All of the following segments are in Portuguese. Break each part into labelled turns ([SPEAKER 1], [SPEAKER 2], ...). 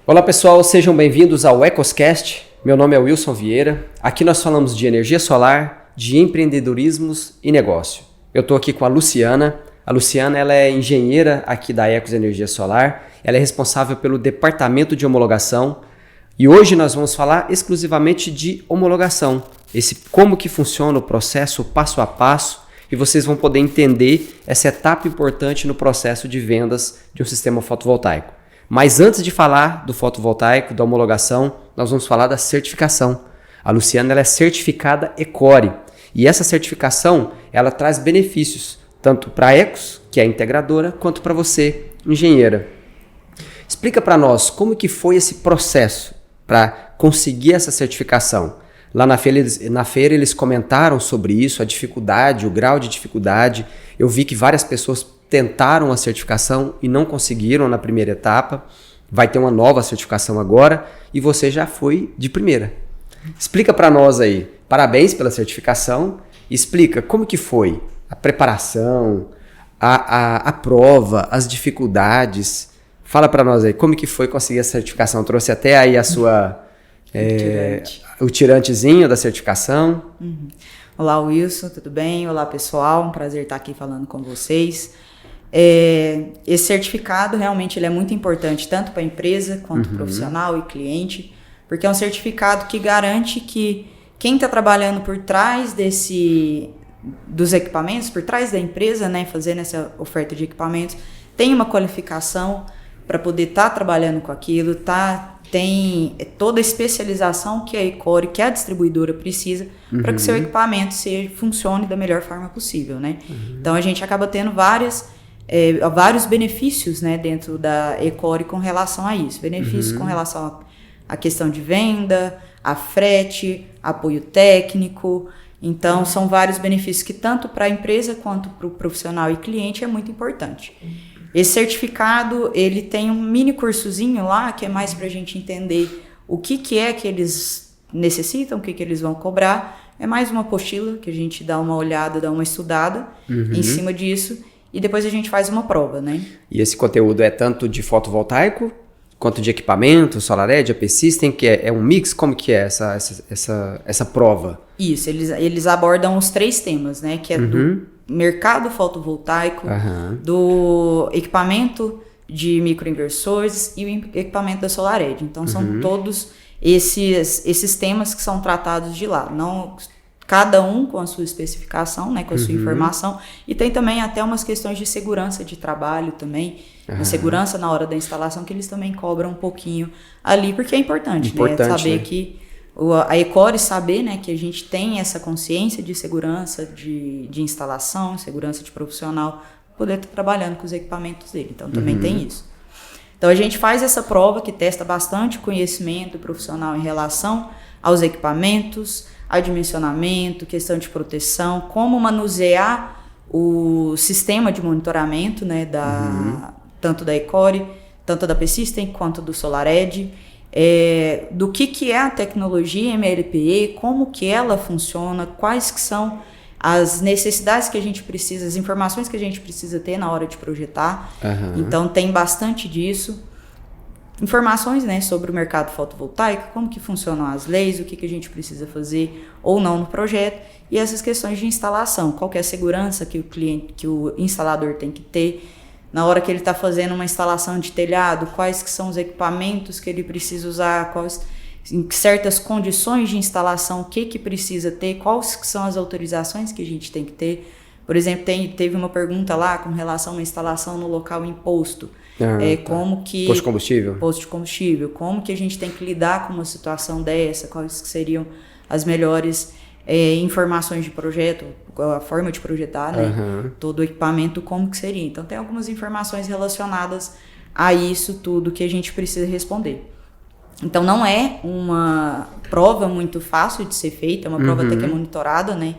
[SPEAKER 1] Olá pessoal, sejam bem-vindos ao Ecoscast. Meu nome é Wilson Vieira. Aqui nós falamos de energia solar, de empreendedorismos e negócio. Eu estou aqui com a Luciana. A Luciana ela é engenheira aqui da Ecos Energia Solar. Ela é responsável pelo departamento de homologação. E hoje nós vamos falar exclusivamente de homologação. Como que funciona o processo passo a passo. E vocês vão poder entender essa etapa importante no processo de vendas de um sistema fotovoltaico. Mas antes de falar do fotovoltaico, da homologação, nós vamos falar da certificação. A Luciana ela é certificada ECORE. E essa certificação ela traz benefícios, tanto para a Ecos, que é a integradora, quanto para você, engenheira. Explica para nós como que foi esse processo para conseguir essa certificação. Lá na feira eles comentaram sobre isso, a dificuldade, o grau de dificuldade. Eu vi que várias pessoas tentaram a certificação e não conseguiram na primeira etapa. Vai ter uma nova certificação agora e você já foi de primeira. Explica para nós aí. Parabéns pela certificação. Explica como que foi a preparação, a prova, as dificuldades. Fala para nós aí como que foi conseguir a certificação. Trouxe até aí a sua... o tirantezinho da certificação.
[SPEAKER 2] Olá Wilson, tudo bem? Olá pessoal, um prazer estar aqui falando com vocês. Esse certificado realmente ele é muito importante tanto para a empresa quanto profissional e cliente, porque é um certificado que garante que quem está trabalhando por trás dos equipamentos, por trás da empresa, né, fazendo essa oferta de equipamentos, tem uma qualificação para poder estar trabalhando com aquilo, tem toda a especialização que a ECORE, que a distribuidora precisa para que o seu equipamento funcione da melhor forma possível, né? Então a gente acaba tendo vários benefícios, né, dentro da ECORE com relação a isso. Benefícios com relação à questão de venda, a frete, apoio técnico. Então são vários benefícios que tanto para a empresa quanto para o profissional e cliente é muito importante. Esse certificado, ele tem um mini cursozinho lá, que é mais para a gente entender o que é que eles necessitam, o que eles vão cobrar. É mais uma apostila que a gente dá uma olhada, dá uma estudada em cima disso e depois a gente faz uma prova, né? E
[SPEAKER 1] esse conteúdo é tanto de fotovoltaico, quanto de equipamento, SolarEdge, AP System, que é um mix? Como que é essa prova?
[SPEAKER 2] Isso, eles abordam os 3 temas, né? Que é do mercado fotovoltaico, do equipamento de microinversores e o equipamento da SolarEdge. Então, são todos esses temas que são tratados de lá. Não, cada um com a sua especificação, né, com a sua informação. E tem também até umas questões de segurança de trabalho também, a segurança na hora da instalação, que eles também cobram um pouquinho ali, porque é importante né, saber que a ECORE saber, né, que a gente tem essa consciência de segurança de instalação, segurança de profissional, poder estar trabalhando com os equipamentos dele. Então, também tem isso. Então, a gente faz essa prova que testa bastante conhecimento profissional em relação aos equipamentos, a dimensionamento, questão de proteção, como manusear o sistema de monitoramento, né, tanto da ECORE, tanto da AP System, quanto do SolarEdge. Do que é a tecnologia MLPE, como que ela funciona, quais que são as necessidades que a gente precisa, as informações que a gente precisa ter na hora de projetar. Então tem bastante disso. Informações, né, sobre o mercado fotovoltaico, como que funcionam as leis, o que a gente precisa fazer ou não no projeto, e essas questões de instalação, qual que é a segurança que o instalador tem que ter na hora que ele está fazendo uma instalação de telhado, quais que são os equipamentos que ele precisa usar, em certas condições de instalação, o que precisa ter, quais que são as autorizações que a gente tem que ter. Por exemplo, teve uma pergunta lá com relação a uma instalação no local imposto. Como que...
[SPEAKER 1] Posto de combustível?
[SPEAKER 2] Posto de combustível. Como que a gente tem que lidar com uma situação dessa, quais que seriam as melhores informações de projeto, a forma de projetar, né? Todo o equipamento, como que seria. Então, tem algumas informações relacionadas a isso tudo que a gente precisa responder. Então, não é uma prova muito fácil de ser feita, é uma prova até que é monitorada, né?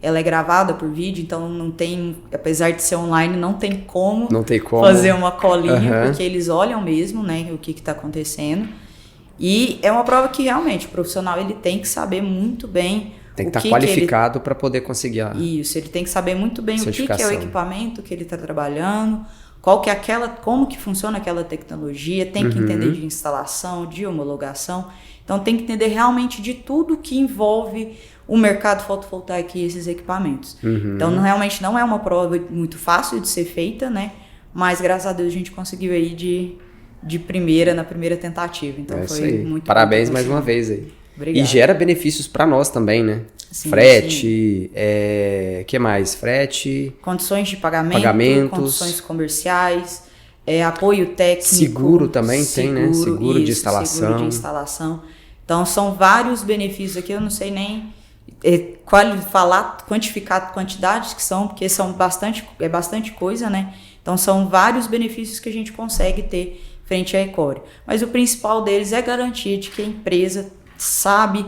[SPEAKER 2] Ela é gravada por vídeo, então não tem, apesar de ser online, não tem como fazer uma colinha, porque eles olham mesmo, né, o que está acontecendo. E é uma prova que realmente o profissional ele tem que saber muito bem.
[SPEAKER 1] Tem que estar qualificado para poder conseguir
[SPEAKER 2] Isso, ele tem que saber muito bem o que é o equipamento que ele está trabalhando, como que funciona aquela tecnologia, tem que entender de instalação, de homologação. Então tem que entender realmente de tudo que envolve o mercado fotovoltaico e esses equipamentos. Então realmente não é uma prova muito fácil de ser feita, né? Mas graças a Deus a gente conseguiu aí na primeira tentativa. Então foi muito
[SPEAKER 1] Parabéns mais uma vez aí.
[SPEAKER 2] Obrigado.
[SPEAKER 1] E gera benefícios para nós também, né?
[SPEAKER 2] Sim,
[SPEAKER 1] frete, que mais? Frete,
[SPEAKER 2] condições de pagamentos, condições comerciais, apoio técnico.
[SPEAKER 1] Seguro também tem, né? Seguro de instalação.
[SPEAKER 2] Seguro de instalação. Então são vários benefícios aqui, eu não sei nem quantificar quantidades que são, porque são bastante coisa, né? Então são vários benefícios que a gente consegue ter frente à Ecore. Mas o principal deles é garantir de que a empresa sabe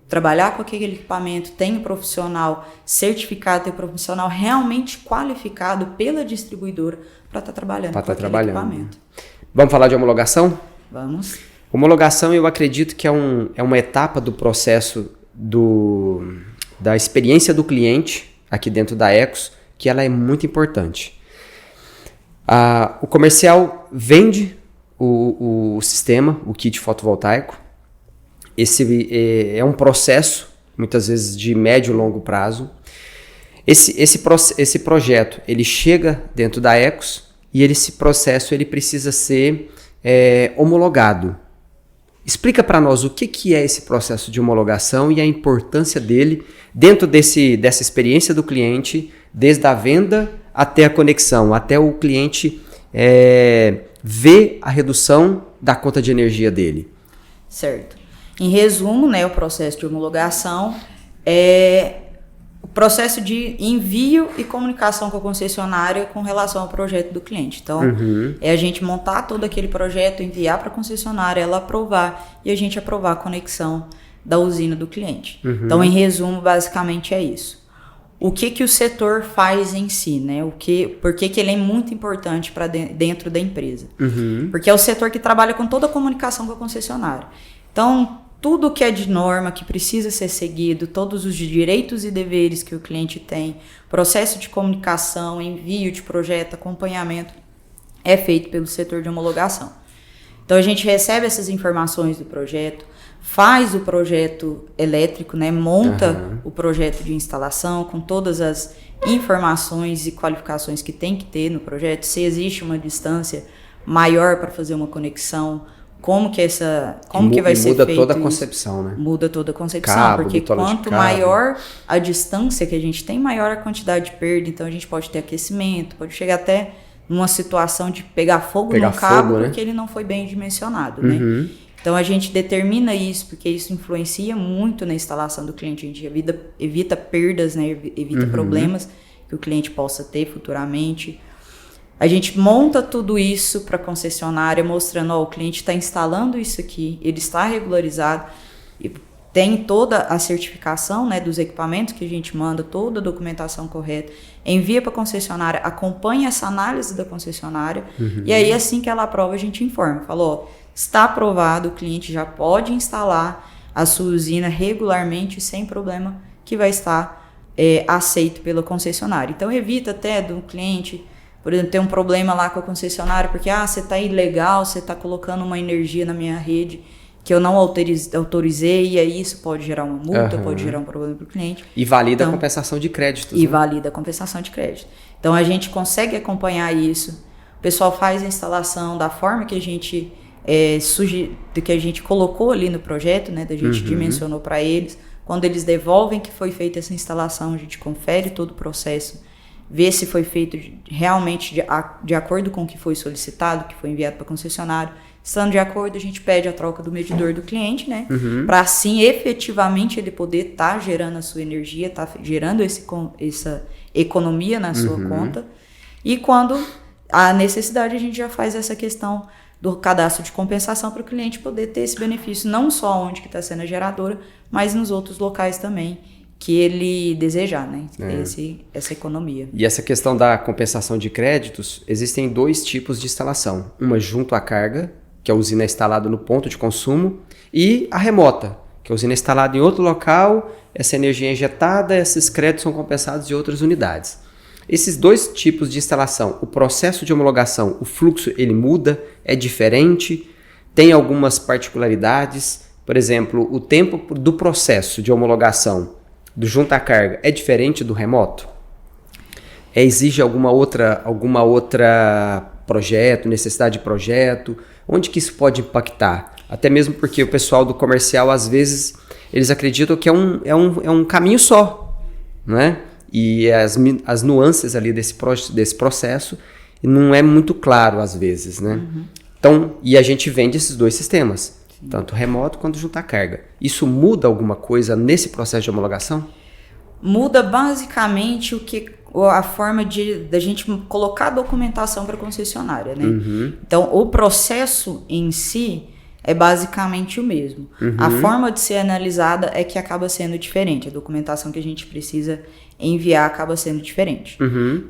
[SPEAKER 2] trabalhar com aquele equipamento, tem um profissional certificado, tem um profissional realmente qualificado pela distribuidora para estar trabalhando com aquele equipamento.
[SPEAKER 1] Vamos falar de homologação?
[SPEAKER 2] Vamos.
[SPEAKER 1] Homologação, eu acredito que é uma etapa do processo da experiência do cliente aqui dentro da Ecos, que ela é muito importante. O comercial vende o sistema, o kit fotovoltaico. Esse é um processo, muitas vezes de médio e longo prazo. Esse projeto, ele chega dentro da Ecos e esse processo ele precisa ser homologado. Explica para nós o que é esse processo de homologação e a importância dele dentro dessa experiência do cliente, desde a venda até a conexão, até o cliente ver a redução da conta de energia dele.
[SPEAKER 2] Certo. Em resumo, né, o processo de homologação é o processo de envio e comunicação com a concessionária com relação ao projeto do cliente. Então, é a gente montar todo aquele projeto, enviar para a concessionária, ela aprovar e a gente aprovar a conexão da usina do cliente. Então, em resumo, basicamente é isso. O que o setor faz em si, né? Por que ele é muito importante para dentro da empresa? Porque é o setor que trabalha com toda a comunicação com a concessionária. Então, tudo que é de norma, que precisa ser seguido, todos os direitos e deveres que o cliente tem, processo de comunicação, envio de projeto, acompanhamento, é feito pelo setor de homologação. Então, a gente recebe essas informações do projeto, faz o projeto elétrico, né, monta o projeto de instalação com todas as informações e qualificações que tem que ter no projeto, se existe uma distância maior para fazer uma conexão, como que vai ser feito.
[SPEAKER 1] Muda toda a concepção, né?
[SPEAKER 2] Muda toda a concepção, porque quanto maior a distância que a gente tem, maior a quantidade de perda. Então a gente pode ter aquecimento, pode chegar até numa situação de pegar fogo no cabo, né? Porque ele não foi bem dimensionado, né? Então a gente determina isso, porque isso influencia muito na instalação do cliente. A gente evita perdas, né? Evita problemas que o cliente possa ter futuramente. A gente monta tudo isso para a concessionária, mostrando, o cliente está instalando isso aqui, ele está regularizado, e tem toda a certificação, né, dos equipamentos que a gente manda, toda a documentação correta, envia para a concessionária, acompanha essa análise da concessionária, e aí assim que ela aprova a gente informa, falou, está aprovado, o cliente já pode instalar a sua usina regularmente, sem problema, que vai estar aceito pela concessionária. Então evita até do cliente, por exemplo, ter um problema lá com a concessionária, porque você está ilegal, você está colocando uma energia na minha rede que eu não autorizei, e aí isso pode gerar uma multa, pode gerar um problema para o cliente.
[SPEAKER 1] E valida a compensação de créditos.
[SPEAKER 2] E valida a compensação de crédito. Então a gente consegue acompanhar isso, o pessoal faz a instalação da forma que a gente que a gente colocou ali no projeto, né, da gente dimensionou para eles. Quando eles devolvem que foi feita essa instalação, a gente confere todo o processo, ver se foi feito realmente de acordo com o que foi solicitado, que foi enviado para a concessionária. Estando de acordo, a gente pede a troca do medidor do cliente, né? Para assim, efetivamente, ele poder estar gerando a sua energia, estar gerando essa economia na sua conta. E quando há necessidade, a gente já faz essa questão do cadastro de compensação para o cliente poder ter esse benefício, não só onde que está sendo a geradora, mas nos outros locais também que ele desejar, né? Essa economia.
[SPEAKER 1] E essa questão da compensação de créditos, existem dois tipos de instalação. Uma junto à carga, que a usina é instalada no ponto de consumo, e a remota, que a usina é instalada em outro local, essa energia é injetada, esses créditos são compensados de outras unidades. Esses dois tipos de instalação, o processo de homologação, o fluxo, ele muda, é diferente, tem algumas particularidades. Por exemplo, o tempo do processo de homologação do junta-carga é diferente do remoto? Exige alguma outra projeto, necessidade de projeto? Onde que isso pode impactar? Até mesmo porque o pessoal do comercial, às vezes, eles acreditam que é um caminho só, né? E as nuances ali desse processo não é muito claro às vezes, né? Então, e a gente vende esses dois sistemas, tanto remoto quanto juntar carga. Isso muda alguma coisa nesse processo de homologação?
[SPEAKER 2] Muda basicamente a forma da gente colocar a documentação para a concessionária, né? Então, o processo em si é basicamente o mesmo. A forma de ser analisada é que acaba sendo diferente. A documentação que a gente precisa enviar acaba sendo diferente.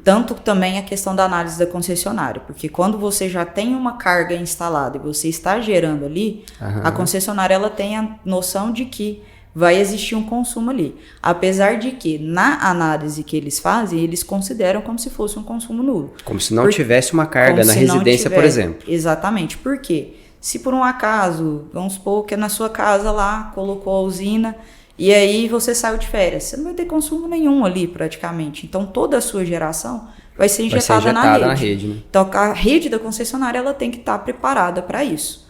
[SPEAKER 2] Tanto também a questão da análise da concessionária, porque quando você já tem uma carga instalada e você está gerando ali, a concessionária ela tem a noção de que vai existir um consumo ali. Apesar de que, na análise que eles fazem, eles consideram como se fosse um consumo nulo.
[SPEAKER 1] Como se não tivesse uma carga na residência, por exemplo.
[SPEAKER 2] Exatamente. Por quê? Se por um acaso, vamos supor que na sua casa lá, colocou a usina, e aí você saiu de férias, você não vai ter consumo nenhum ali, praticamente. Então, toda a sua geração vai ser injetada na rede. Né? Então, a rede da concessionária ela tem que estar preparada para isso.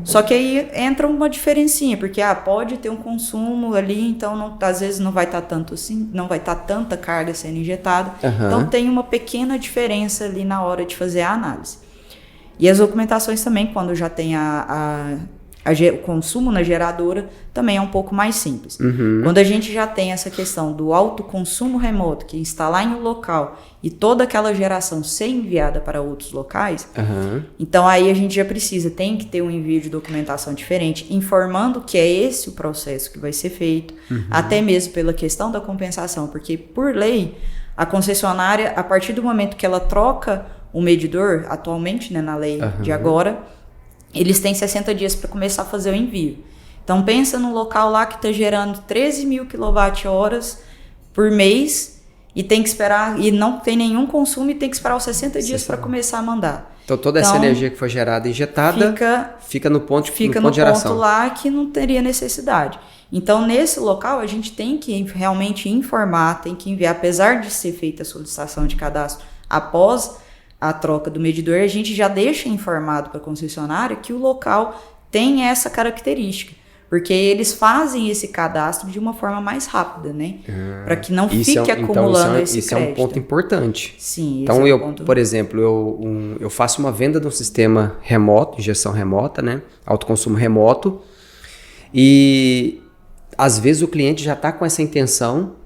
[SPEAKER 2] Só que aí entra uma diferencinha, porque pode ter um consumo ali, então às vezes não vai estar tanto assim, não vai estar tanta carga sendo injetada. Então tem uma pequena diferença ali na hora de fazer a análise. E as documentações também, quando já tem o consumo na geradora, também é um pouco mais simples. Quando a gente já tem essa questão do autoconsumo remoto, que é instalar em um local e toda aquela geração ser enviada para outros locais, então aí a gente já tem que ter um envio de documentação diferente, informando que é esse o processo que vai ser feito, até mesmo pela questão da compensação, porque por lei, a concessionária, a partir do momento que ela troca o medidor, atualmente, né, na lei de agora, eles têm 60 dias para começar a fazer o envio. Então, pensa num local lá que está gerando 13 mil kWh por mês e tem que esperar, e não tem nenhum consumo e tem que esperar os 60 dias para começar a mandar.
[SPEAKER 1] Então, toda essa energia que foi gerada e injetada fica no ponto de geração.
[SPEAKER 2] Ponto lá que não teria necessidade. Então, nesse local, a gente tem que realmente informar, tem que enviar, apesar de ser feita a solicitação de cadastro após a troca do medidor, a gente já deixa informado para a concessionária que o local tem essa característica, porque eles fazem esse cadastro de uma forma mais rápida, né? Para que não fique acumulando esse crédito.
[SPEAKER 1] Isso é um ponto importante.
[SPEAKER 2] Sim,
[SPEAKER 1] então, por exemplo, eu faço uma venda de um sistema remoto, injeção remota, né? Autoconsumo remoto, e às vezes o cliente já está com essa intenção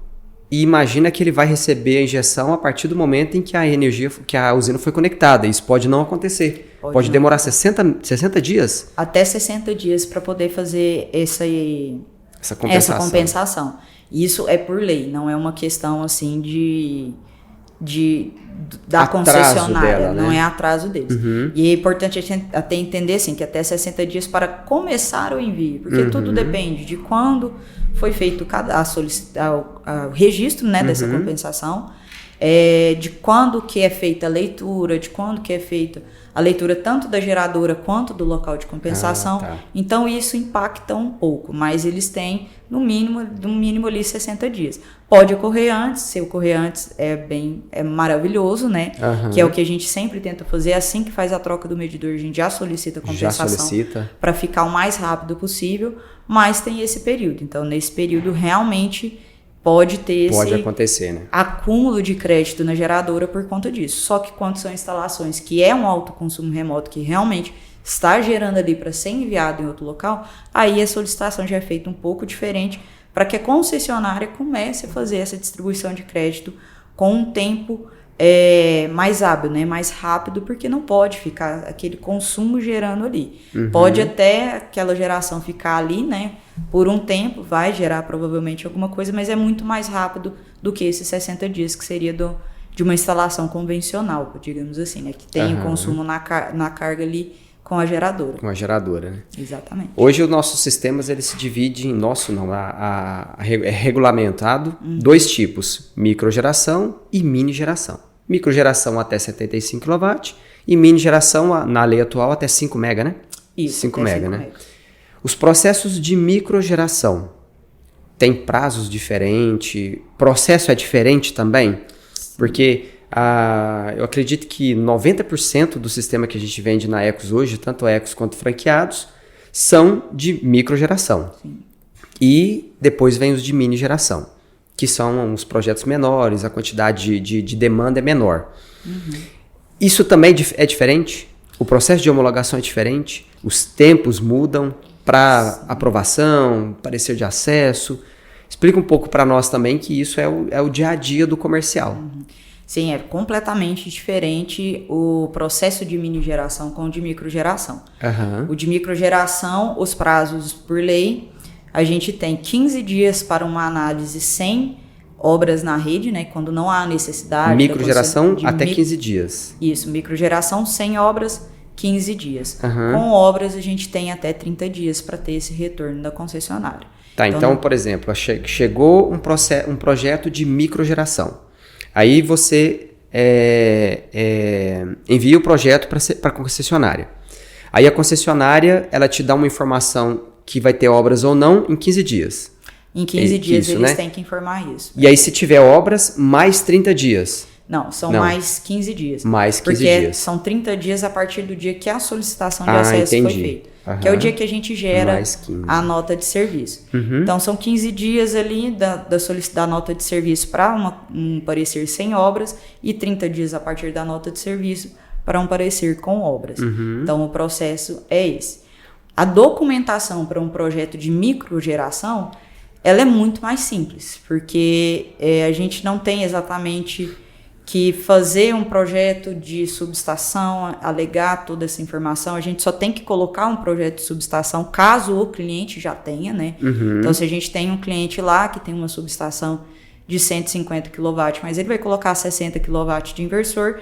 [SPEAKER 1] e imagina que ele vai receber a injeção a partir do momento em que a usina foi conectada. Isso pode não acontecer. Pode demorar 60 dias?
[SPEAKER 2] Até 60 dias para poder fazer essa compensação. Isso é por lei, não é uma questão assim da
[SPEAKER 1] atraso
[SPEAKER 2] concessionária,
[SPEAKER 1] dela,
[SPEAKER 2] não
[SPEAKER 1] né?
[SPEAKER 2] é atraso deles. E é importante a gente até entender assim, que até 60 dias para começar o envio, porque tudo depende de quando foi feito o registro, né, dessa compensação, de quando que é feita a leitura, de quando que é feita a leitura tanto da geradora quanto do local de compensação. Então isso impacta um pouco, mas eles têm no mínimo ali 60 dias. Pode ocorrer antes, se ocorrer antes é maravilhoso, né? Que é o que a gente sempre tenta fazer, assim que faz a troca do medidor, a gente já solicita a compensação para ficar o mais rápido possível, mas tem esse período. Então nesse período realmente pode
[SPEAKER 1] acontecer, né?
[SPEAKER 2] Acúmulo de crédito na geradora por conta disso. Só que quando são instalações que é um autoconsumo remoto, que realmente está gerando ali para ser enviado em outro local, aí a solicitação já é feita um pouco diferente para que a concessionária comece a fazer essa distribuição de crédito com um tempo mais hábil, né? Mais rápido, porque não pode ficar aquele consumo gerando ali. Pode até aquela geração ficar ali, né? Por um tempo, vai gerar provavelmente alguma coisa, mas é muito mais rápido do que esses 60 dias que seria de uma instalação convencional, digamos assim, né? Que tem o consumo na carga ali com a geradora.
[SPEAKER 1] Com a geradora, né?
[SPEAKER 2] Exatamente.
[SPEAKER 1] Hoje os nossos sistemas eles se dividem em é regulamentado dois tipos, microgeração e mini geração. Microgeração até 75 kW e mini geração, na lei atual, até 5 MB, né?
[SPEAKER 2] Isso,
[SPEAKER 1] 5 MB, né? Os processos de microgeração têm prazos diferentes? Processo é diferente também? Porque eu acredito que 90% do sistema que a gente vende na Ecos hoje, tanto Ecos quanto franqueados, são de microgeração. Sim. E depois vem os de mini geração, que são os projetos menores, a quantidade de demanda é menor. Uhum. Isso também é diferente? O processo de homologação é diferente? Os tempos mudam para aprovação, parecer de acesso? Explica um pouco para nós também que isso é o dia a dia do comercial.
[SPEAKER 2] Uhum. Sim, é completamente diferente o processo de mini geração com o de microgeração. Uhum. O de microgeração, os prazos por lei, a gente tem 15 dias para uma análise sem obras na rede, né? Quando não há necessidade.
[SPEAKER 1] Microgeração até 15 dias.
[SPEAKER 2] Isso, microgeração sem obras, 15 dias. Uhum. Com obras, a gente tem até 30 dias para ter esse retorno da concessionária.
[SPEAKER 1] Tá, então por exemplo, chegou um projeto de microgeração. Aí você envia o projeto para a concessionária. Aí a concessionária ela te dá uma informação que vai ter obras ou não em 15 dias.
[SPEAKER 2] Em 15 dias eles têm que informar isso.
[SPEAKER 1] E aí se tiver obras, mais 30 dias.
[SPEAKER 2] Não, mais 15 dias.
[SPEAKER 1] Mais 15
[SPEAKER 2] dias.
[SPEAKER 1] Porque
[SPEAKER 2] são 30 dias a partir do dia que a solicitação de acesso foi feita. Uhum. Que é o dia que a gente gera a nota de serviço. Uhum. Então, são 15 dias ali da nota de serviço para um parecer sem obras e 30 dias a partir da nota de serviço para um parecer com obras. Uhum. Então, o processo é esse. A documentação para um projeto de microgeração, ela é muito mais simples, porque a gente não tem exatamente que fazer um projeto de subestação, alegar toda essa informação, a gente só tem que colocar um projeto de subestação caso o cliente já tenha, né? Uhum. Então, se a gente tem um cliente lá que tem uma subestação de 150 kW, mas ele vai colocar 60 kW de inversor,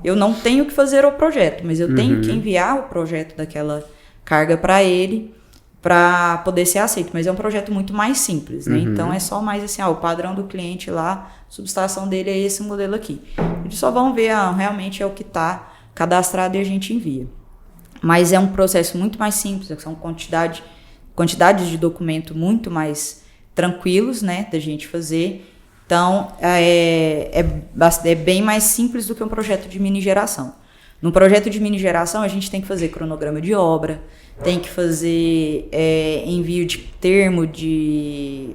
[SPEAKER 2] eu não tenho que fazer o projeto, mas eu tenho que enviar o projeto daquela carga para ele, para poder ser aceito, mas é um projeto muito mais simples, né? Então é só mais assim, o padrão do cliente lá, a subestação dele é esse modelo aqui. Eles só vão ver, realmente é o que está cadastrado e a gente envia. Mas é um processo muito mais simples, são quantidades de documento muito mais tranquilos, né, da gente fazer. Então é bem mais simples do que um projeto de mini geração. No projeto de mini geração, a gente tem que fazer cronograma de obra, tem que fazer envio de termo de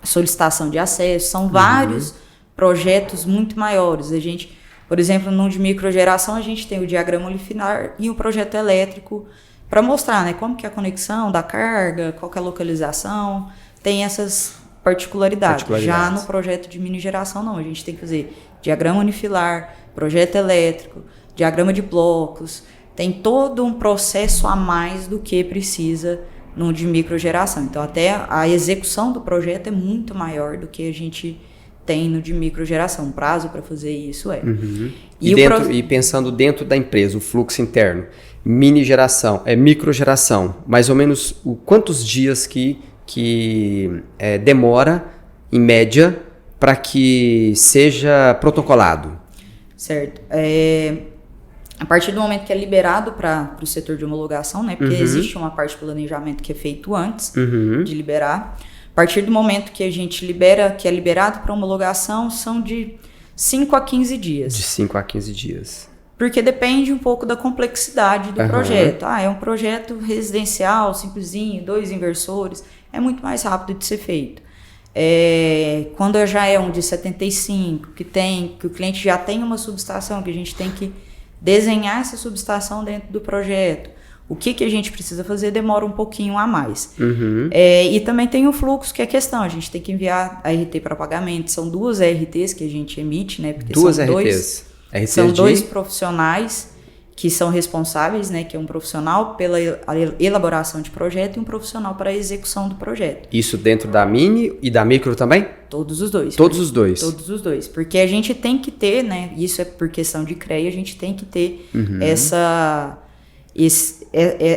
[SPEAKER 2] solicitação de acesso. São vários projetos muito maiores. A gente, por exemplo, no de microgeração, a gente tem o diagrama unifilar e o projeto elétrico para mostrar, né, como que é a conexão da carga, qual que é a localização, tem essas particularidades. Já no projeto de mini geração, não. A gente tem que fazer diagrama unifilar, projeto elétrico, diagrama de blocos, tem todo um processo a mais do que precisa no de microgeração. Então, até a execução do projeto é muito maior do que a gente tem no de microgeração. O prazo para fazer isso é. Uhum. E
[SPEAKER 1] pensando dentro da empresa, o fluxo interno, mini geração, microgeração, mais ou menos quantos dias que demora, em média, para que seja protocolado?
[SPEAKER 2] Certo. A partir do momento que é liberado para o setor de homologação, né? Porque existe uma parte de planejamento que é feito antes de liberar. A partir do momento que a gente libera, que é liberado para homologação, são de 5 a 15 dias.
[SPEAKER 1] De 5 a 15 dias.
[SPEAKER 2] Porque depende um pouco da complexidade do projeto. É um projeto residencial, simplesinho, 2 inversores, é muito mais rápido de ser feito. Quando já é um de 75, que o cliente já tem uma subestação, que a gente tem que desenhar essa subestação dentro do projeto. O que a gente precisa fazer demora um pouquinho a mais. E também tem o fluxo, que é a questão. A gente tem que enviar a RT para pagamento. São 2 RTs que a gente emite, né? Porque
[SPEAKER 1] 2 RTs?
[SPEAKER 2] São 2 profissionais que são responsáveis, né, que é um profissional pela elaboração de projeto e um profissional para a execução do projeto.
[SPEAKER 1] Isso dentro da mini e da micro também?
[SPEAKER 2] Todos os dois.
[SPEAKER 1] Todos os dois?
[SPEAKER 2] Todos os dois. Porque a gente tem que ter, né, isso é por questão de CREA, a gente tem que ter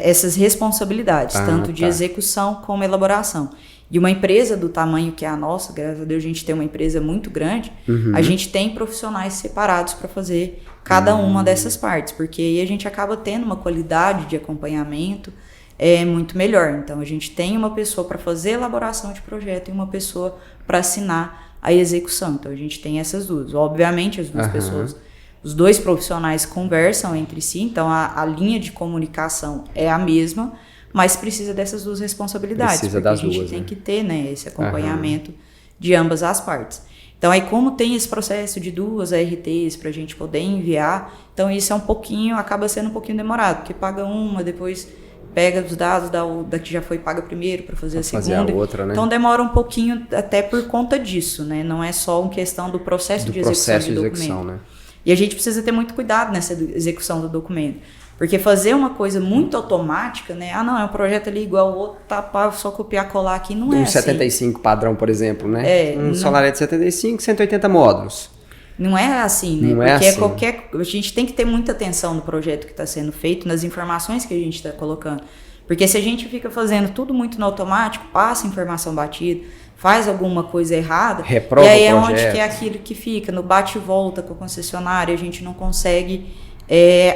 [SPEAKER 2] essas responsabilidades, tanto de execução como elaboração. E uma empresa do tamanho que é a nossa, graças a Deus a gente tem uma empresa muito grande, a gente tem profissionais separados para fazer cada uma dessas partes, porque aí a gente acaba tendo uma qualidade de acompanhamento muito melhor. Então a gente tem uma pessoa para fazer a elaboração de projeto e uma pessoa para assinar a execução. Então a gente tem essas duas. Obviamente as duas pessoas, os dois profissionais conversam entre si, então a linha de comunicação é a mesma, mas precisa dessas duas responsabilidades.
[SPEAKER 1] Precisa
[SPEAKER 2] porque
[SPEAKER 1] das
[SPEAKER 2] a gente
[SPEAKER 1] duas,
[SPEAKER 2] tem que ter, né, esse acompanhamento de ambas as partes. Então, aí como tem esse processo de 2 ARTs para a gente poder enviar, então isso é acaba sendo um pouquinho demorado, porque paga uma, depois pega os dados da que já foi paga primeiro para fazer a segunda.
[SPEAKER 1] Fazer a outra, né?
[SPEAKER 2] Então demora um pouquinho até por conta disso, né? Não é só uma questão do processo de execução do documento. Né? E a gente precisa ter muito cuidado nessa execução do documento. Porque fazer uma coisa muito automática, né? Não, é um projeto ali igual ao outro, tá, só copiar, colar aqui, não é assim.
[SPEAKER 1] 75 padrão, por exemplo, né? Solaré de 75, 180 módulos.
[SPEAKER 2] Não é assim, né?
[SPEAKER 1] Não
[SPEAKER 2] Porque
[SPEAKER 1] é assim.
[SPEAKER 2] a gente tem que ter muita atenção no projeto que está sendo feito, nas informações que a gente está colocando. Porque se a gente fica fazendo tudo muito no automático, passa informação batida, faz alguma coisa errada,
[SPEAKER 1] reprova
[SPEAKER 2] e aí
[SPEAKER 1] o
[SPEAKER 2] é
[SPEAKER 1] projeto.
[SPEAKER 2] onde que é aquilo que fica, no bate e volta com a concessionária, a gente não consegue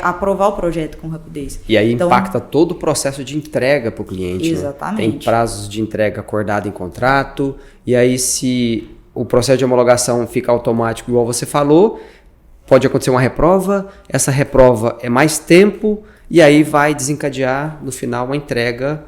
[SPEAKER 2] aprovar o projeto com rapidez.
[SPEAKER 1] E aí impacta todo o processo de entrega para o cliente.
[SPEAKER 2] Exatamente.
[SPEAKER 1] Né? Tem prazos de entrega acordado em contrato, e aí se o processo de homologação fica automático, igual você falou, pode acontecer uma reprova, essa reprova é mais tempo, e aí vai desencadear no final uma entrega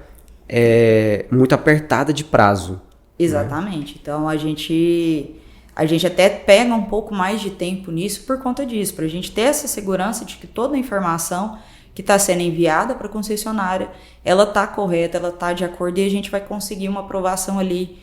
[SPEAKER 1] muito apertada de prazo.
[SPEAKER 2] Exatamente. Né? Então a gente até pega um pouco mais de tempo nisso por conta disso, para a gente ter essa segurança de que toda a informação que está sendo enviada para a concessionária, ela está correta, ela está de acordo e a gente vai conseguir uma aprovação ali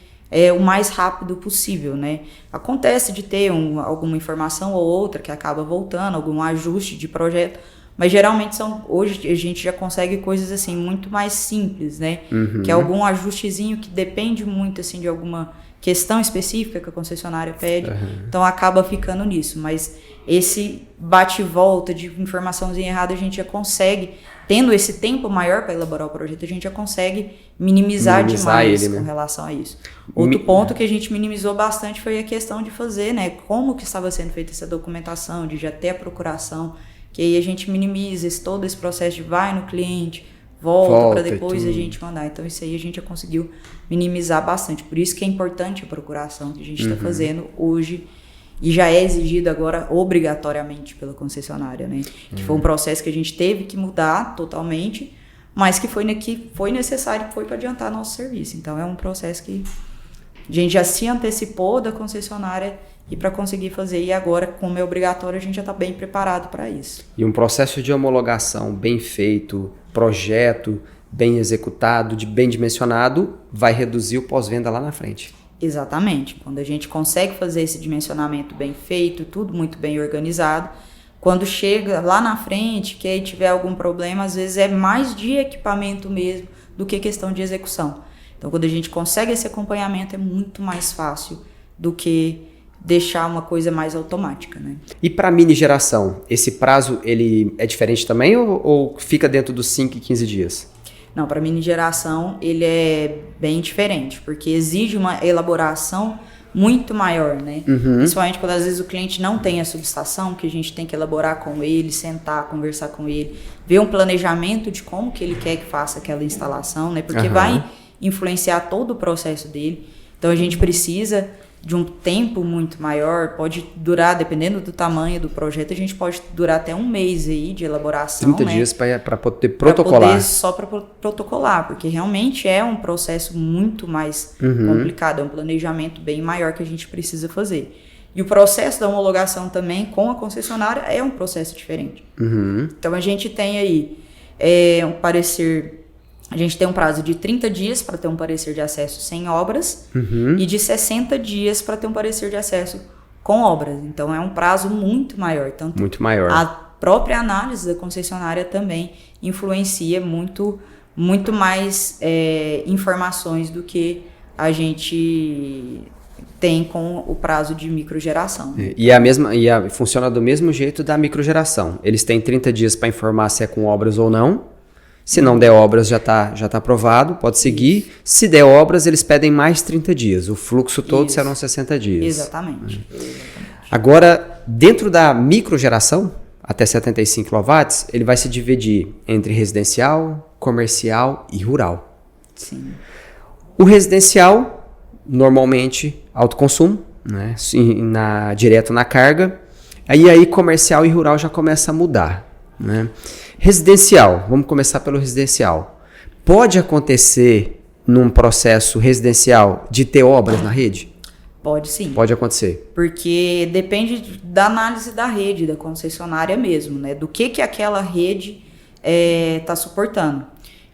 [SPEAKER 2] o mais rápido possível, né? Acontece de ter alguma informação ou outra que acaba voltando, algum ajuste de projeto, mas geralmente hoje a gente já consegue coisas assim muito mais simples, né? Que é algum ajustezinho que depende muito assim de alguma questão específica que a concessionária pede, então acaba ficando nisso, mas esse bate e volta de informaçãozinha errada a gente já consegue, tendo esse tempo maior para elaborar o projeto, a gente já consegue minimizar demais ele, né? Com relação a isso. Outro ponto que a gente minimizou bastante foi a questão de fazer, né, como que estava sendo feita essa documentação, de já ter a procuração, que aí a gente minimiza todo esse processo de vai no cliente, volta para depois a gente mandar. Então isso aí a gente já conseguiu minimizar bastante. Por isso que é importante a procuração que a gente está fazendo hoje e já é exigido agora obrigatoriamente pela concessionária, né? Que foi um processo que a gente teve que mudar totalmente, mas que foi necessário, foi para adiantar nosso serviço. Então é um processo que a gente já se antecipou da concessionária e para conseguir fazer, e agora, como é obrigatório, a gente já está bem preparado para isso.
[SPEAKER 1] E um processo de homologação bem feito, projeto bem executado, bem dimensionado, vai reduzir o pós-venda lá na frente.
[SPEAKER 2] Exatamente. Quando a gente consegue fazer esse dimensionamento bem feito, tudo muito bem organizado, quando chega lá na frente, que aí tiver algum problema, às vezes é mais de equipamento mesmo do que questão de execução. Então, quando a gente consegue esse acompanhamento, é muito mais fácil do que deixar uma coisa mais automática, né?
[SPEAKER 1] E para mini geração, esse prazo ele é diferente também ou fica dentro dos 5 e 15 dias?
[SPEAKER 2] Não, para mini geração ele é bem diferente, porque exige uma elaboração muito maior, né? Principalmente quando às vezes o cliente não tem a subestação, que a gente tem que elaborar com ele, sentar, conversar com ele, ver um planejamento de como que ele quer que faça aquela instalação, né? Porque vai influenciar todo o processo dele. Então a gente precisa de um tempo muito maior, pode durar, dependendo do tamanho do projeto, a gente pode durar até um mês aí de elaboração.
[SPEAKER 1] 30 dias para poder protocolar.
[SPEAKER 2] Pra poder só para protocolar, porque realmente é um processo muito mais complicado, é um planejamento bem maior que a gente precisa fazer. E o processo da homologação também com a concessionária é um processo diferente. Então a gente tem aí um parecer. A gente tem um prazo de 30 dias para ter um parecer de acesso sem obras e de 60 dias para ter um parecer de acesso com obras. Então, é um prazo muito maior. Tanto
[SPEAKER 1] muito maior.
[SPEAKER 2] própria análise da concessionária também influencia muito mais informações do que a gente tem com o prazo de microgeração.
[SPEAKER 1] Funciona do mesmo jeito da microgeração. Eles têm 30 dias para informar se é com obras ou não. Se não der obras, já tá aprovado, pode seguir. Se der obras, eles pedem mais 30 dias. O fluxo todo serão 60 dias.
[SPEAKER 2] Exatamente.
[SPEAKER 1] Agora, dentro da microgeração, até 75 kW, ele vai se dividir entre residencial, comercial e rural.
[SPEAKER 2] Sim.
[SPEAKER 1] O residencial, normalmente, autoconsumo, né? Direto na carga. Aí comercial e rural já começa a mudar, né? Residencial, vamos começar pelo residencial. Pode acontecer num processo residencial de ter obras na rede?
[SPEAKER 2] Pode sim.
[SPEAKER 1] Pode acontecer.
[SPEAKER 2] Porque depende da análise da rede, da concessionária mesmo, né? Do que aquela rede está suportando.